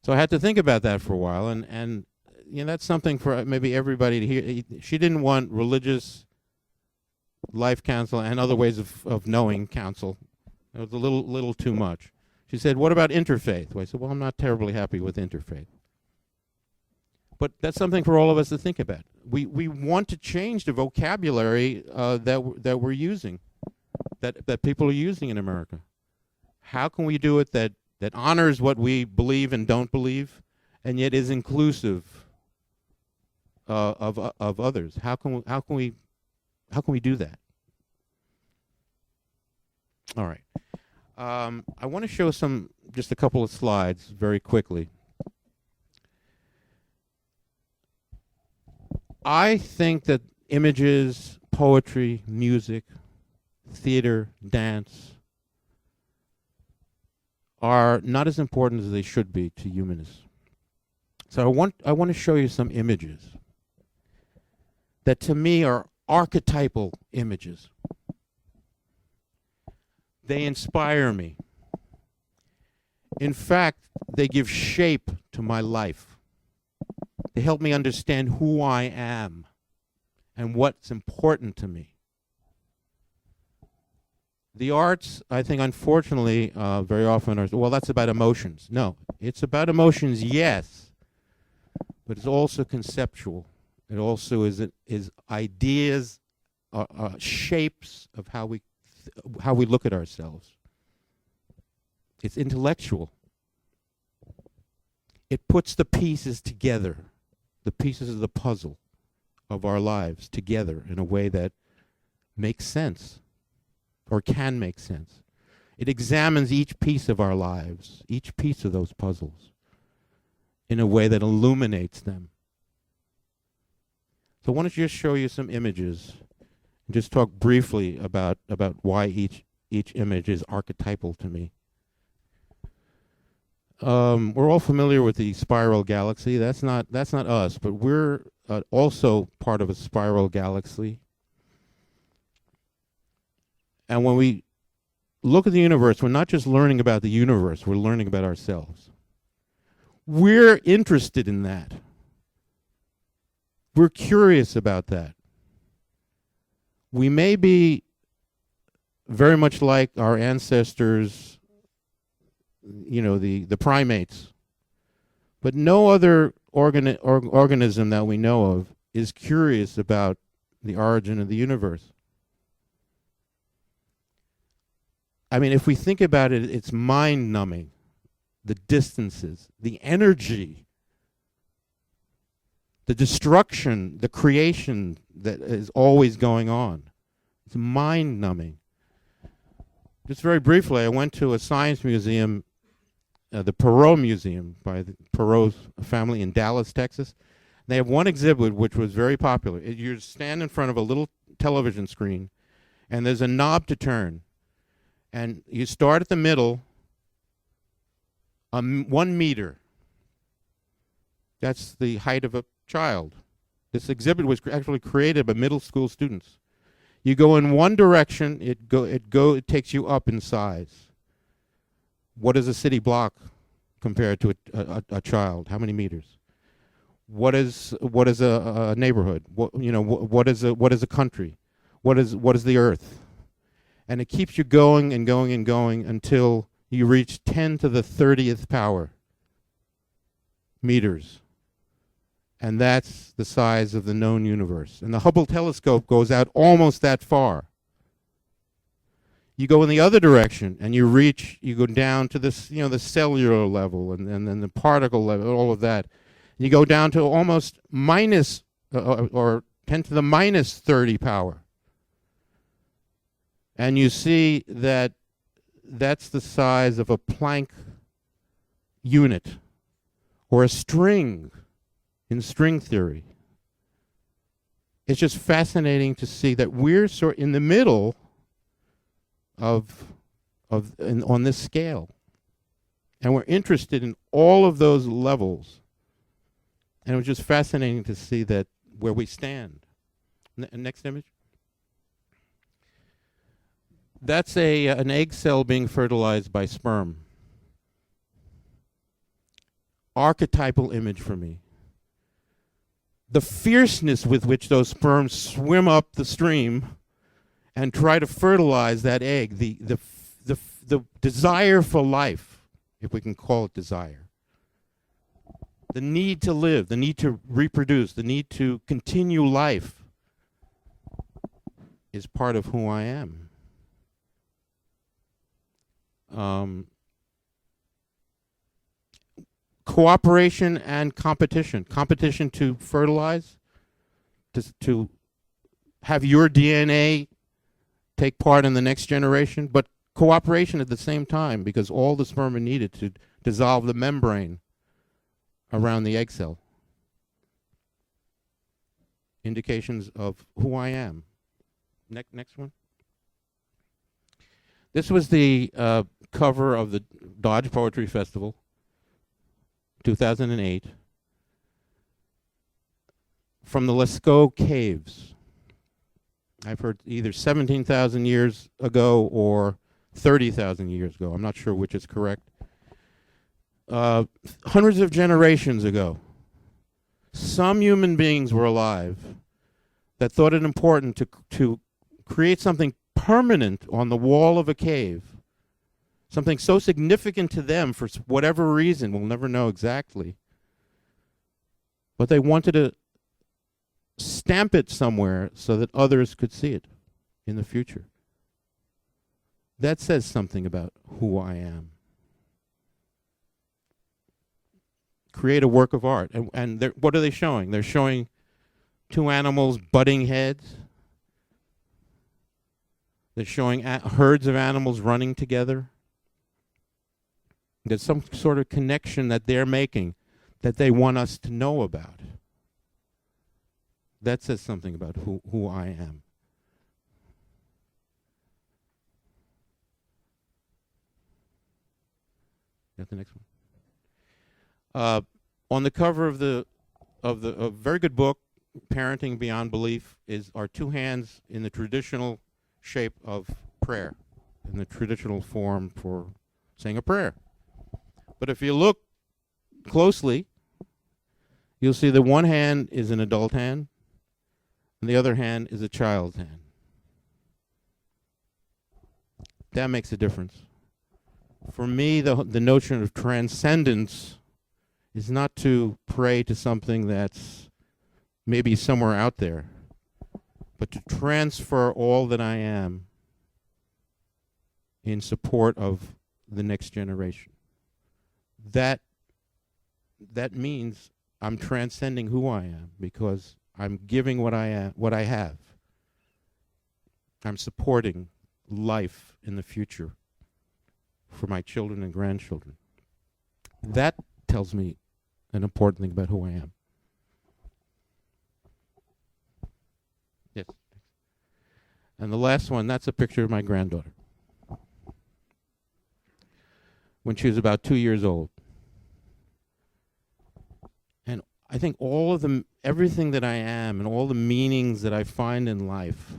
So I had to think about that for a while, and that's something for maybe everybody to hear. She didn't want Religious Life Council and Other Ways of Knowing Council. It was a little too much. She said, what about interfaith? Well, I said, well, I'm not terribly happy with interfaith. But that's something for all of us to think about. We want to change the vocabulary that we're using, that people are using in America. How can we do it that honors what we believe and don't believe, and yet is inclusive of others? How can we do that? All right. I want to show just a couple of slides very quickly. I think that images, poetry, music, theater, dance are not as important as they should be to humanists. So I want to show you some images that to me are archetypal images. They inspire me. In fact, they give shape to my life. They help me understand who I am and what's important to me. The arts, I think, unfortunately, very often are, well, that's about emotions. No, it's about emotions, yes, but it's also conceptual. It also is ideas, shapes of how we look at ourselves. It's intellectual. It puts the pieces together, the pieces of the puzzle of our lives together in a way that makes sense or can make sense. It examines each piece of our lives, each piece of those puzzles, in a way that illuminates them. So I want to just show you some images and just talk briefly about why each image is archetypal to me. We're all familiar with the spiral galaxy. That's not us, but we're also part of a spiral galaxy. And when we look at the universe, we're not just learning about the universe, we're learning about ourselves. We're interested in that. We're curious about that. We may be very much like our ancestors, the primates, but no other organism that we know of is curious about the origin of the universe. I mean, if we think about it, it's mind-numbing. The distances, the energy, the destruction, the creation that is always going on. It's mind-numbing. Just very briefly, I went to a science museum, the Perot Museum by the Perot family in Dallas, Texas. They have one exhibit which was very popular. You stand in front of a little television screen, and there's a knob to turn. And you start at the middle, 1 meter. That's the height of a child. This exhibit was actually created by middle school students. You go in one direction, it takes you up in size. What is a city block compared to a child? How many meters? What is a neighborhood? What is a country? What is the earth? And it keeps you going and going and going until you reach 10 to the 30th power meters. And that's the size of the known universe. And the Hubble telescope goes out almost that far. You go in the other direction, and you go down to this, the cellular level, and then the particle level, all of that. You go down to almost minus, or 10 to the minus 30 power. And you see that that's the size of a Planck unit, or a string in string theory. It's just fascinating to see that we're sort in the middle on this scale, and we're interested in all of those levels. And it was just fascinating to see that where we stand. Next image. That's an egg cell being fertilized by sperm. Archetypal image for me. The fierceness with which those sperms swim up the stream and try to fertilize that egg, the desire for life, if we can call it desire, the need to live, the need to reproduce, the need to continue life is part of who I am. Cooperation and competition. Competition to fertilize, to have your DNA take part in the next generation, but cooperation at the same time, because all the sperm are needed to dissolve the membrane around the egg cell. Indications of who I am. Next one. This was the cover of the Dodge Poetry Festival, 2008, from the Lascaux Caves. I've heard either 17,000 years ago or 30,000 years ago. I'm not sure which is correct. Hundreds of generations ago, some human beings were alive that thought it important to create something permanent on the wall of a cave, something so significant to them for whatever reason, we'll never know exactly, but they wanted to stamp it somewhere so that others could see it in the future. That says something about who I am. Create a work of art. And what are they showing? They're showing two animals butting heads. They're showing herds of animals running together. There's some sort of connection that they're making that they want us to know about. That says something about who I am. Got the next one? On the cover of a very good book, Parenting Beyond Belief, are two hands in the traditional shape of prayer, in the traditional form for saying a prayer. But if you look closely, you'll see that one hand is an adult hand, and the other hand is a child's hand. That makes a difference. For me, the notion of transcendence is not to pray to something that's maybe somewhere out there, but to transfer all that I am in support of the next generation. That means I'm transcending who I am, because I'm giving what I am, what I have. I'm supporting life in the future for my children and grandchildren. That tells me an important thing about who I am. Yes. And the last one, that's a picture of my granddaughter when she was about 2 years old. And I think everything that I am and all the meanings that I find in life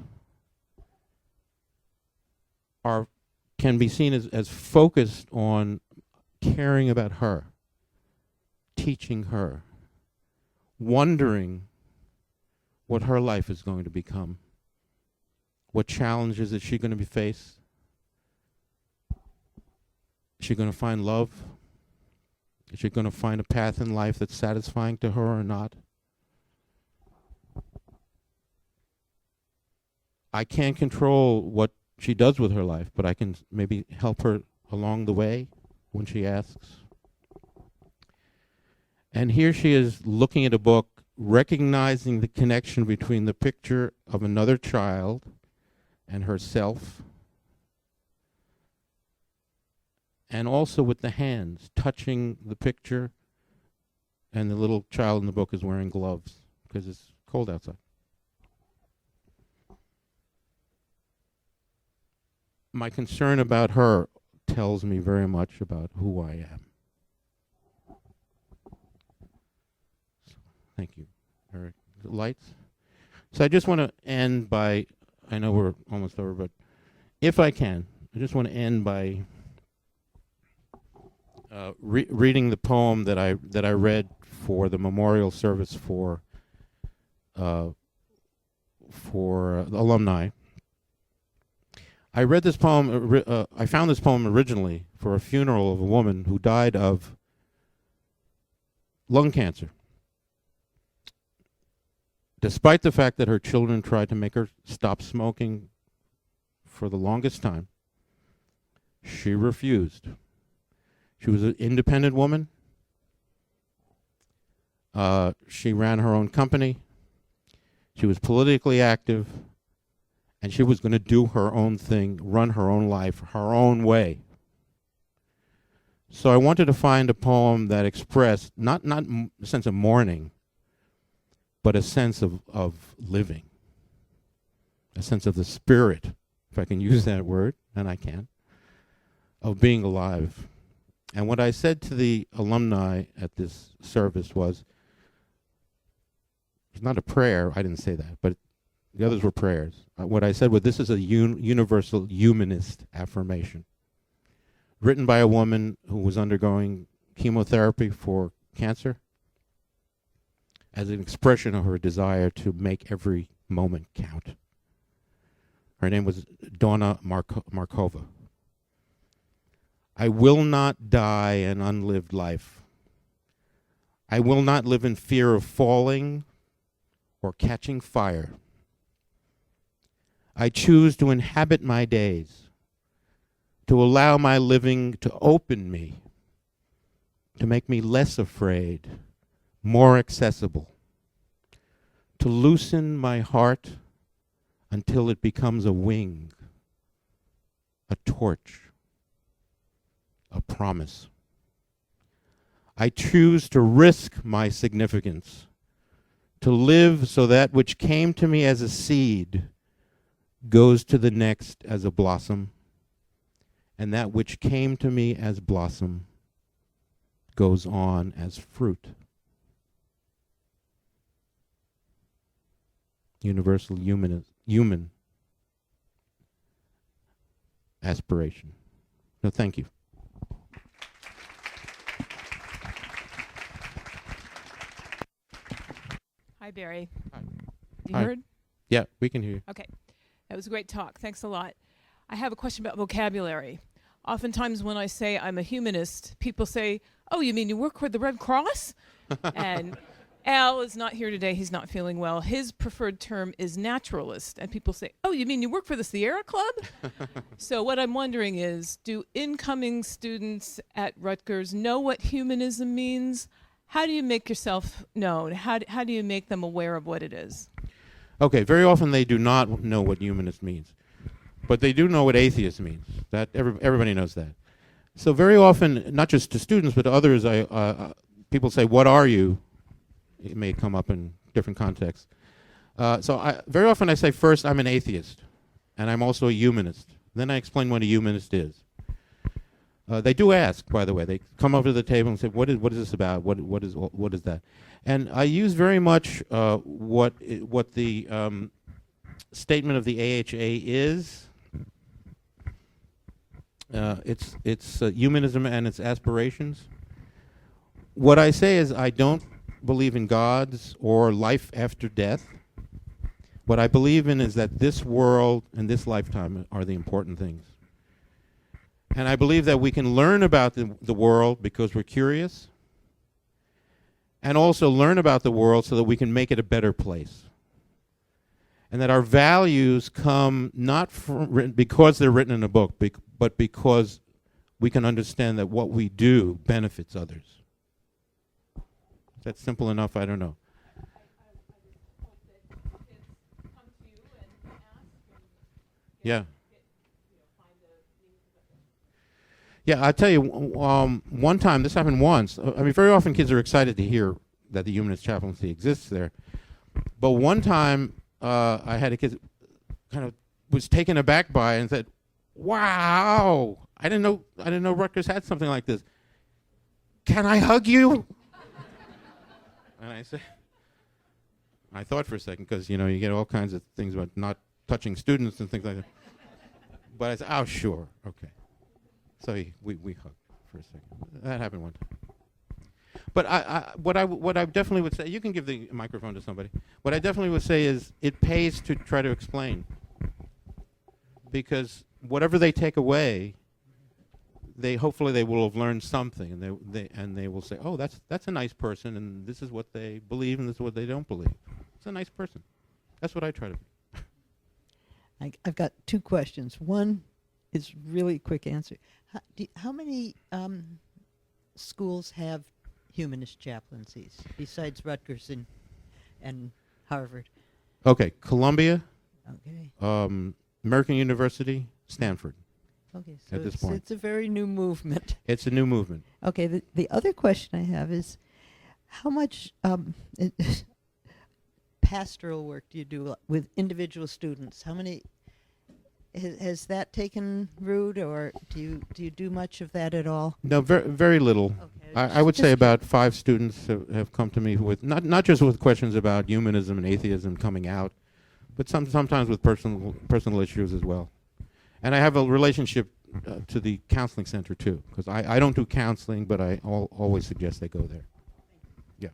can be seen as focused on caring about her, teaching her, wondering what her life is going to become, what challenges is she going to be faced. Is she going to find love? Is she going to find a path in life that's satisfying to her or not? I can't control what she does with her life, but I can maybe help her along the way when she asks. And here she is looking at a book, recognizing the connection between the picture of another child and herself, and also with the hands, touching the picture, and the little child in the book is wearing gloves because it's cold outside. My concern about her tells me very much about who I am. So, thank you, Eric. Lights? So I just want to end by, I know we're almost over, but if I can, I just want to end by reading the poem that I read for the memorial service for alumni. I read this poem. I found this poem originally for a funeral of a woman who died of lung cancer. Despite the fact that her children tried to make her stop smoking for the longest time, she refused. She was an independent woman. She ran her own company. She was politically active. And she was going to do her own thing, run her own life, her own way. So I wanted to find a poem that expressed not a sense of mourning, but a sense of living, a sense of the spirit, if I can use that word, and I can, of being alive. And what I said to the alumni at this service was, it's not a prayer, I didn't say that, but the others were prayers. What I said was, this is a universal humanist affirmation, written by a woman who was undergoing chemotherapy for cancer, as an expression of her desire to make every moment count. Her name was Donna Markova. I will not die an unlived life. I will not live in fear of falling or catching fire. I choose to inhabit my days, to allow my living to open me, to make me less afraid, more accessible, to loosen my heart until it becomes a wing, a torch, a promise. I choose to risk my significance, to live so that which came to me as a seed goes to the next as a blossom, and that which came to me as blossom goes on as fruit. Universal human aspiration. No, thank you. Hi, Barry. Hi. You Hi. heard? Yeah, we can hear you. Okay. That was a great talk. Thanks a lot. I have a question about vocabulary. oftentimes when I say I'm a humanist, people say, "Oh, you mean you work for the Red Cross?" And Al is not here today. He's not feeling well. His preferred term is naturalist. And people say, "Oh, you mean you work for the Sierra Club?" So what I'm wondering is, do incoming students at Rutgers know what humanism means? How do you make yourself known? How do you make them aware of what it is? Okay, very often they do not know what humanist means. But they do know what atheist means. That everybody knows that. So very often, not just to students, but to others, people say, "What are you?" It may come up in different contexts. Very often I say, first, I'm an atheist, and I'm also a humanist. Then I explain what a humanist is. They do ask, by the way. They come over to the table and say, what is this about? What is that? And I use very much what the statement of the AHA is. It's humanism and its aspirations. What I say is I don't believe in gods or life after death. What I believe in is that this world and this lifetime are the important things. And I believe that we can learn about the world because we're curious, and also learn about the world so that we can make it a better place. And that our values come not because they're written in a book, but because we can understand that what we do benefits others. Is that simple enough? I don't know. Yeah. Yeah, I tell you, one time, this happened once. I mean, very often kids are excited to hear that the Humanist Chaplaincy exists there. But one time, I had a kid kind of was taken aback by it and said, "Wow, I didn't know Rutgers had something like this. Can I hug you?" And I thought for a second, because, you get all kinds of things about not touching students and things like that. But I said, "Oh, sure, okay." So we hugged for a second. That happened one time. But what I definitely would say, you can give the microphone to somebody. What I definitely would say is it pays to try to explain, because whatever they take away, hopefully they will have learned something, and they will say, "Oh, that's a nice person, and this is what they believe, and this is what they don't believe. It's a nice person." That's what I try to be. I've got two questions. One is really quick answer. How many schools have humanist chaplaincies besides Rutgers and Harvard? Okay, Columbia, Okay. American University, Stanford. Okay, so At this point. it's a very new movement. It's a new movement. Okay, the other question I have is, how much pastoral work do you do with individual students? How many has that taken root, or do you do much of that at all? No, very little. Okay, I would say about 5 students have come to me with not just with questions about humanism and atheism coming out, but sometimes with personal issues as well. And I have a relationship to the counseling center too, because I don't do counseling, but I always suggest they go there. Yeah.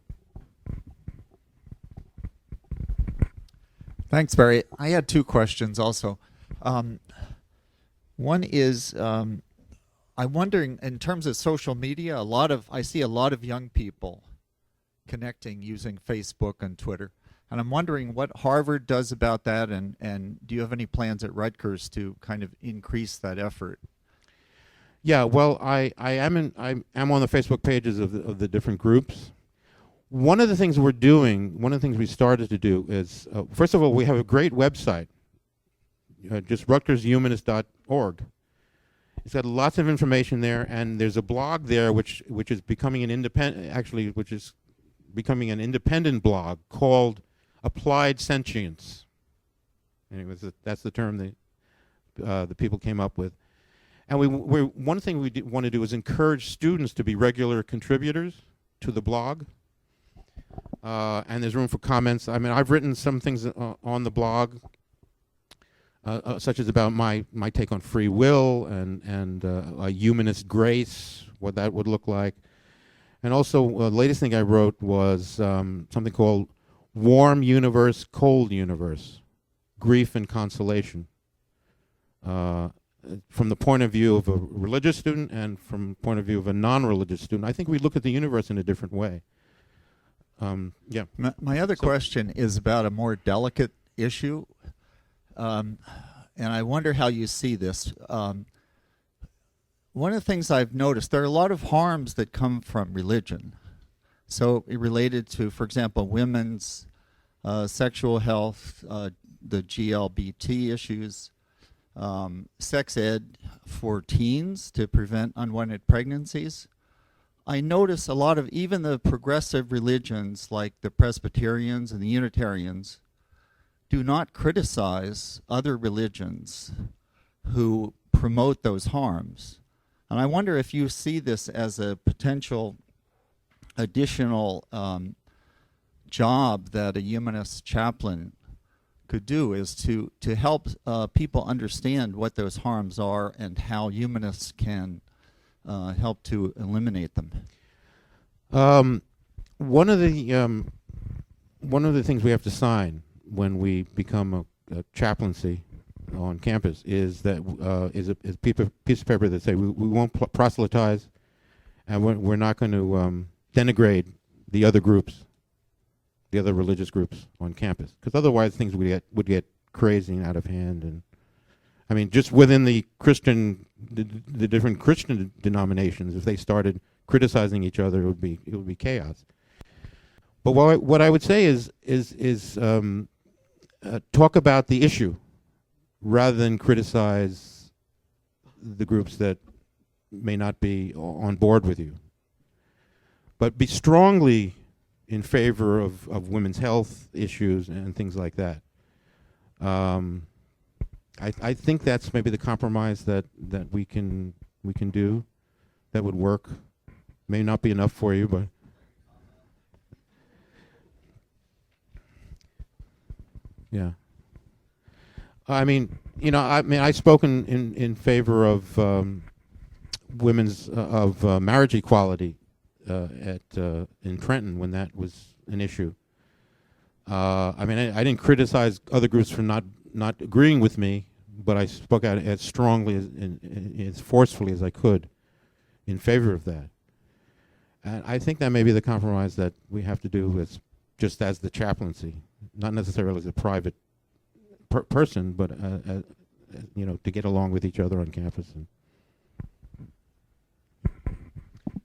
Thanks, Barry. I had 2 questions also. One is, I'm wondering, in terms of social media, I see a lot of young people connecting using Facebook and Twitter. And I'm wondering what Harvard does about that, and do you have any plans at Rutgers to kind of increase that effort? Yeah, well, I am on the Facebook pages of the different groups. One of the things we're doing, one of the things we started to do is, first of all, we have a great website, just rutgershumanist.org. It's got lots of information there, and there's a blog there which is becoming an independent blog called Applied Sentience. Anyways, that's the term the people came up with. And one thing we want to do is encourage students to be regular contributors to the blog. And there's room for comments. I mean, I've written some things on the blog, such as about my take on free will and a humanist grace, what that would look like. And also, the latest thing I wrote was something called Warm Universe, Cold Universe, Grief and Consolation. from the point of view of a religious student and from the point of view of a non-religious student, I think we look at the universe in a different way. Yeah. My other question is about a more delicate issue, and I wonder how you see this. One of the things I've noticed, there are a lot of harms that come from religion. So related to, for example, women's sexual health, the GLBT issues, sex ed for teens to prevent unwanted pregnancies. I notice a lot of even the progressive religions like the Presbyterians and the Unitarians do not criticize other religions who promote those harms. And I wonder if you see this as a potential additional job that a humanist chaplain could do, is to help people understand what those harms are and how humanists can help to eliminate them. One of the things we have to sign when we become a chaplaincy on campus is that is a piece of paper that say we won't proselytize, and we're not going to denigrate the other groups, the other religious groups on campus, because otherwise things would get crazy and out of hand. And I mean, just within the different Christian denominations, if they started criticizing each other, it would be chaos. But what I would say is talk about the issue rather than criticize the groups that may not be on board with you. But be strongly in favor of women's health issues and things like that. I think that's maybe the compromise that we can do that would work. May not be enough for you, but yeah. I've spoken in favor of women's marriage equality in Trenton when that was an issue. I didn't criticize other groups for not agreeing with me, but I spoke out as strongly as forcefully as I could in favor of that. And I think that may be the compromise that we have to do just as the chaplaincy, not necessarily as a private person, but to get along with each other on campus.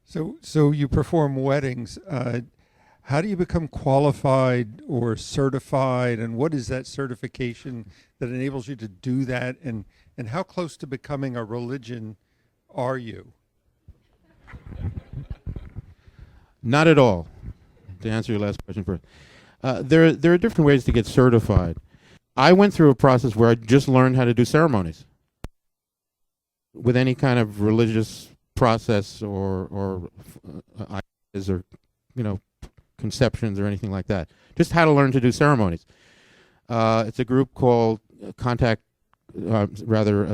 So you perform weddings. How do you become qualified or certified, and what is that certification that enables you to do that, and how close to becoming a religion are you? Not at all. To answer your last question first, there are different ways to get certified. I went through a process where I just learned how to do ceremonies with any kind of religious process or ideas or conceptions or anything like that. Just how to learn to do ceremonies. It's a group called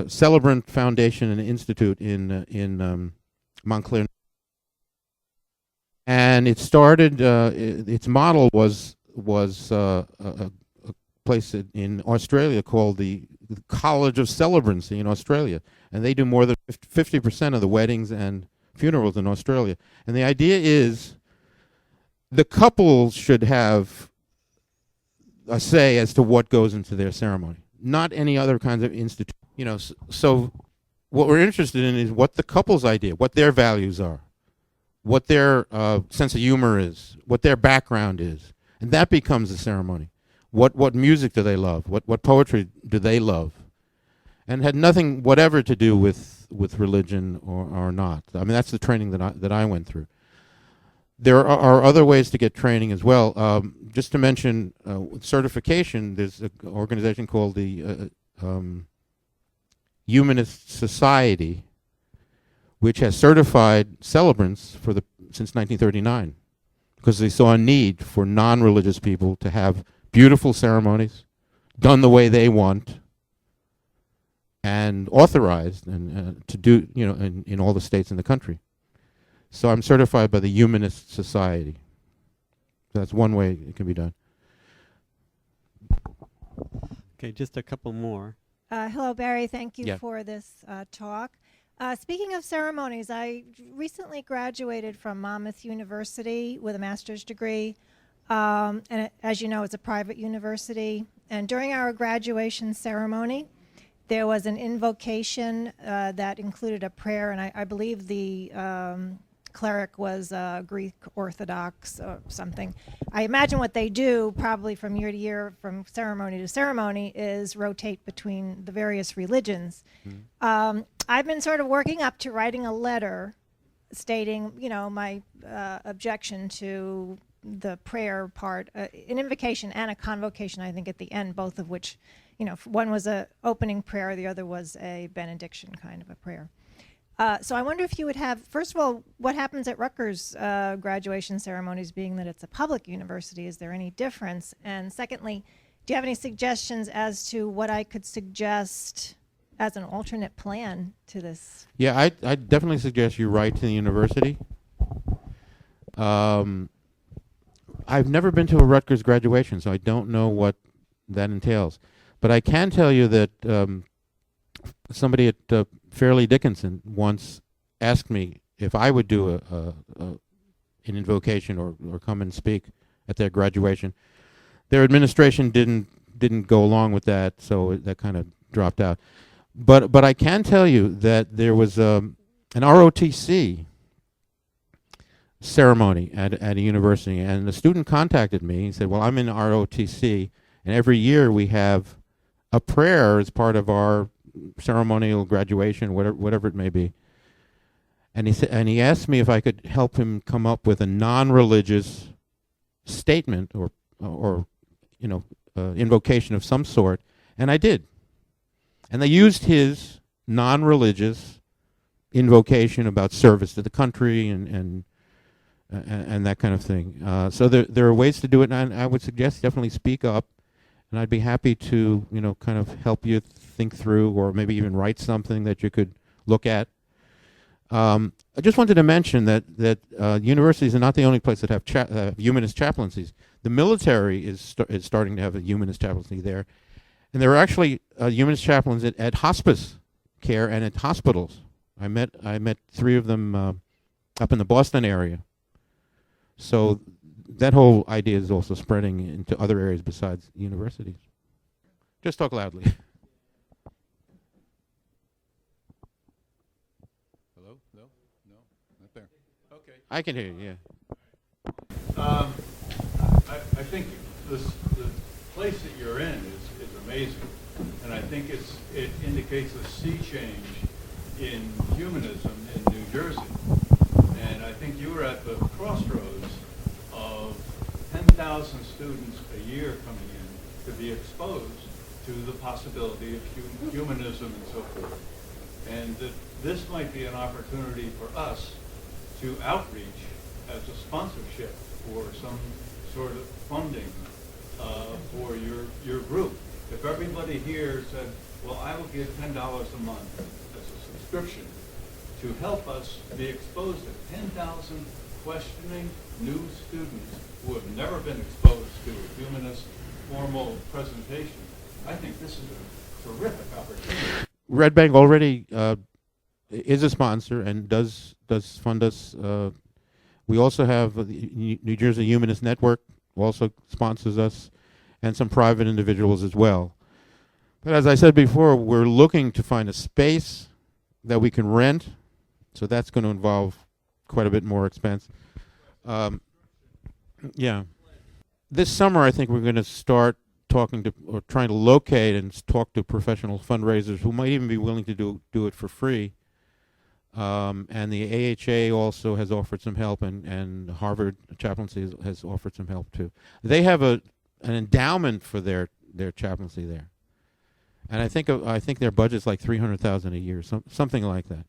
Celebrant Foundation and Institute in Montclair. And it started. Its model was a place in Australia called the College of Celebrancy in Australia, and they do more than 50% of the weddings and funerals in Australia. And the idea is the couple should have a say as to what goes into their ceremony, not any other kinds of institute. So what we're interested in is what the couple's idea, what their values are, what their sense of humor is, what their background is, and that becomes the ceremony. What music do they love? What poetry do they love? And had nothing whatever to do with religion or not. I mean, that's the training that I went through. There are other ways to get training as well. Just to mention certification, there's an organization called the Humanist Society, which has certified celebrants since 1939, because they saw a need for non-religious people to have beautiful ceremonies, done the way they want, and authorized and to do in all the states in the country. So I'm certified by the Humanist Society. So that's one way it can be done. Okay, just a couple more. Hello, Barry. Thank you Yeah. for this talk. Speaking of ceremonies, I recently graduated from Monmouth University with a master's degree. As you know, it's a private university. And during our graduation ceremony, there was an invocation that included a prayer, and I believe the cleric was Greek Orthodox or something. I imagine what they do probably from year to year, from ceremony to ceremony, is rotate between the various religions. I've been sort of working up to writing a letter stating, my objection to the prayer part, an invocation and a convocation, I think, at the end, both of which, one was a opening prayer, the other was a benediction kind of a prayer. So I wonder if you would have, first of all, what happens at Rutgers graduation ceremonies, being that it's a public university? Is there any difference? And secondly, do you have any suggestions as to what I could suggest as an alternate plan to this? Yeah, I definitely suggest you write to the university. I've never been to a Rutgers graduation, so I don't know what that entails. But I can tell you that somebody at Fairleigh Dickinson once asked me if I would do an invocation or come and speak at their graduation. Their administration didn't go along with that, so that kind of dropped out. But I can tell you that there was an ROTC ceremony at a university, and the student contacted me. He said, well, I'm in ROTC, and every year we have a prayer as part of our ceremonial graduation, whatever it may be. And he asked me if I could help him come up with a non-religious statement or invocation of some sort, and I did. And they used his non-religious invocation about service to the country and that kind of thing. So there are ways to do it, and I would suggest definitely speak up, and I'd be happy to kind of help you think through, or maybe even write something that you could look at. I just wanted to mention that universities are not the only place that have humanist chaplaincies. The military is starting to have a humanist chaplaincy there, and there are actually humanist chaplains at hospice care and at hospitals. I met 3 of them up in the Boston area. So that whole idea is also spreading into other areas besides universities. Just talk loudly. Hello? No? No? Not there. Okay. I can hear you, yeah. I think the place that you're in is amazing, and I think it indicates a sea change in humanism in New Jersey. And I think you were at the crossroads of 10,000 students a year coming in to be exposed to the possibility of humanism and so forth. And that this might be an opportunity for us to outreach as a sponsorship for some sort of funding for your group. If everybody here said, well, I will give $10 a month as a subscription to help us be exposed to 10,000 questioning new students who have never been exposed to a humanist formal presentation, I think this is a terrific opportunity. Red Bank already is a sponsor and does fund us. We also have the New Jersey Humanist Network also sponsors us, and some private individuals as well. But as I said before, we're looking to find a space that we can rent, so that's going to involve quite a bit more expense. Yeah. This summer, I think we're going to start talking to, or trying to locate and talk to professional fundraisers who might even be willing to do it for free. And the AHA also has offered some help, and Harvard Chaplaincy has offered some help too. They have an endowment for their chaplaincy there, and I think their budget's like $300,000 a year, something like that.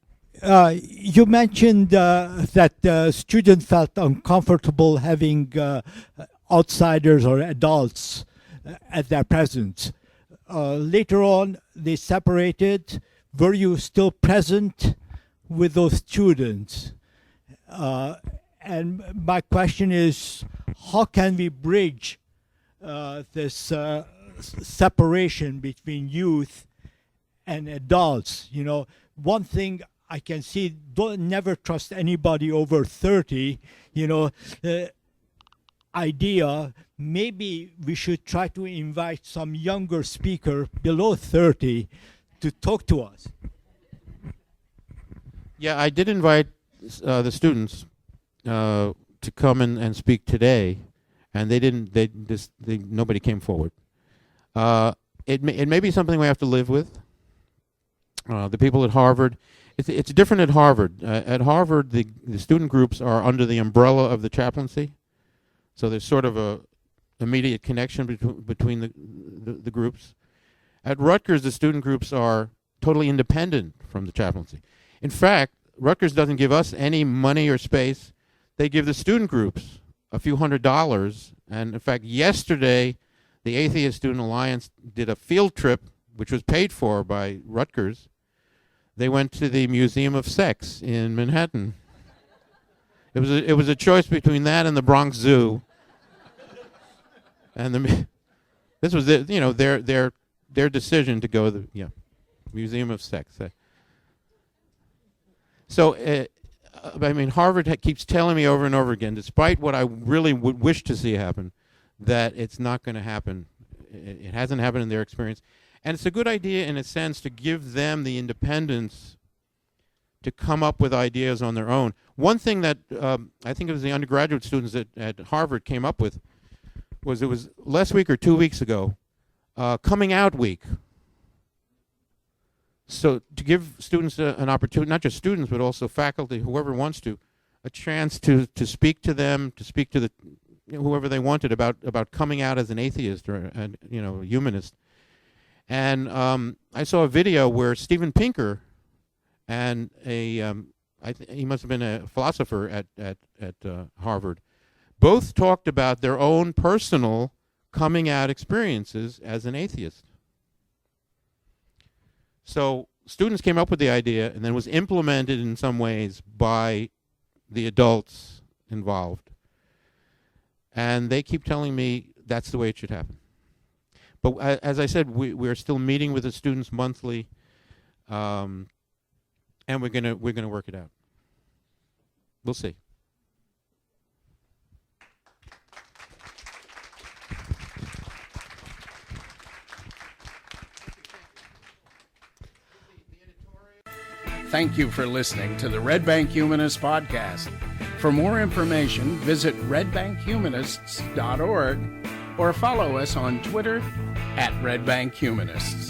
You mentioned that students felt uncomfortable having outsiders or adults at their presence. Later on, they separated. Were you still present with those students? And my question is, how can we bridge this separation between youth and adults. One thing I can see, don't never trust anybody over 30. Idea, maybe we should try to invite some younger speaker below 30 to talk to us. Yeah, I did invite the students to come and speak today, and they didn't. Nobody came forward. It may be something we have to live with. The people at Harvard, it's different at Harvard. At Harvard, the student groups are under the umbrella of the chaplaincy, so there's sort of a immediate connection between the groups. At Rutgers, the student groups are totally independent from the chaplaincy. In fact, Rutgers doesn't give us any money or space. They give the student groups a few $100s. And in fact, yesterday, the Atheist Student Alliance did a field trip, which was paid for by Rutgers. They went to the Museum of Sex in Manhattan. It was a choice between that and the Bronx Zoo. And this was their decision to go to the Museum of Sex. So, Harvard keeps telling me over and over again, despite what I really would wish to see happen, that it's not going to happen. It hasn't happened in their experience. And it's a good idea, in a sense, to give them the independence to come up with ideas on their own. One thing that I think it was the undergraduate students at Harvard came up with was, it was last week or 2 weeks ago, coming out week. So to give students an opportunity, not just students, but also faculty, whoever wants to, a chance to speak to them, to speak to whoever they wanted about coming out as an atheist or a humanist. And I saw a video where Steven Pinker and he must have been a philosopher at Harvard, both talked about their own personal coming out experiences as an atheist. So students came up with the idea, and then was implemented in some ways by the adults involved. And they keep telling me that's the way it should happen. But as I said, we are still meeting with the students monthly, and we're gonna work it out. We'll see. Thank you for listening to the Red Bank Humanist Podcast. For more information, visit redbankhumanists.org or follow us on Twitter @RedBankHumanists.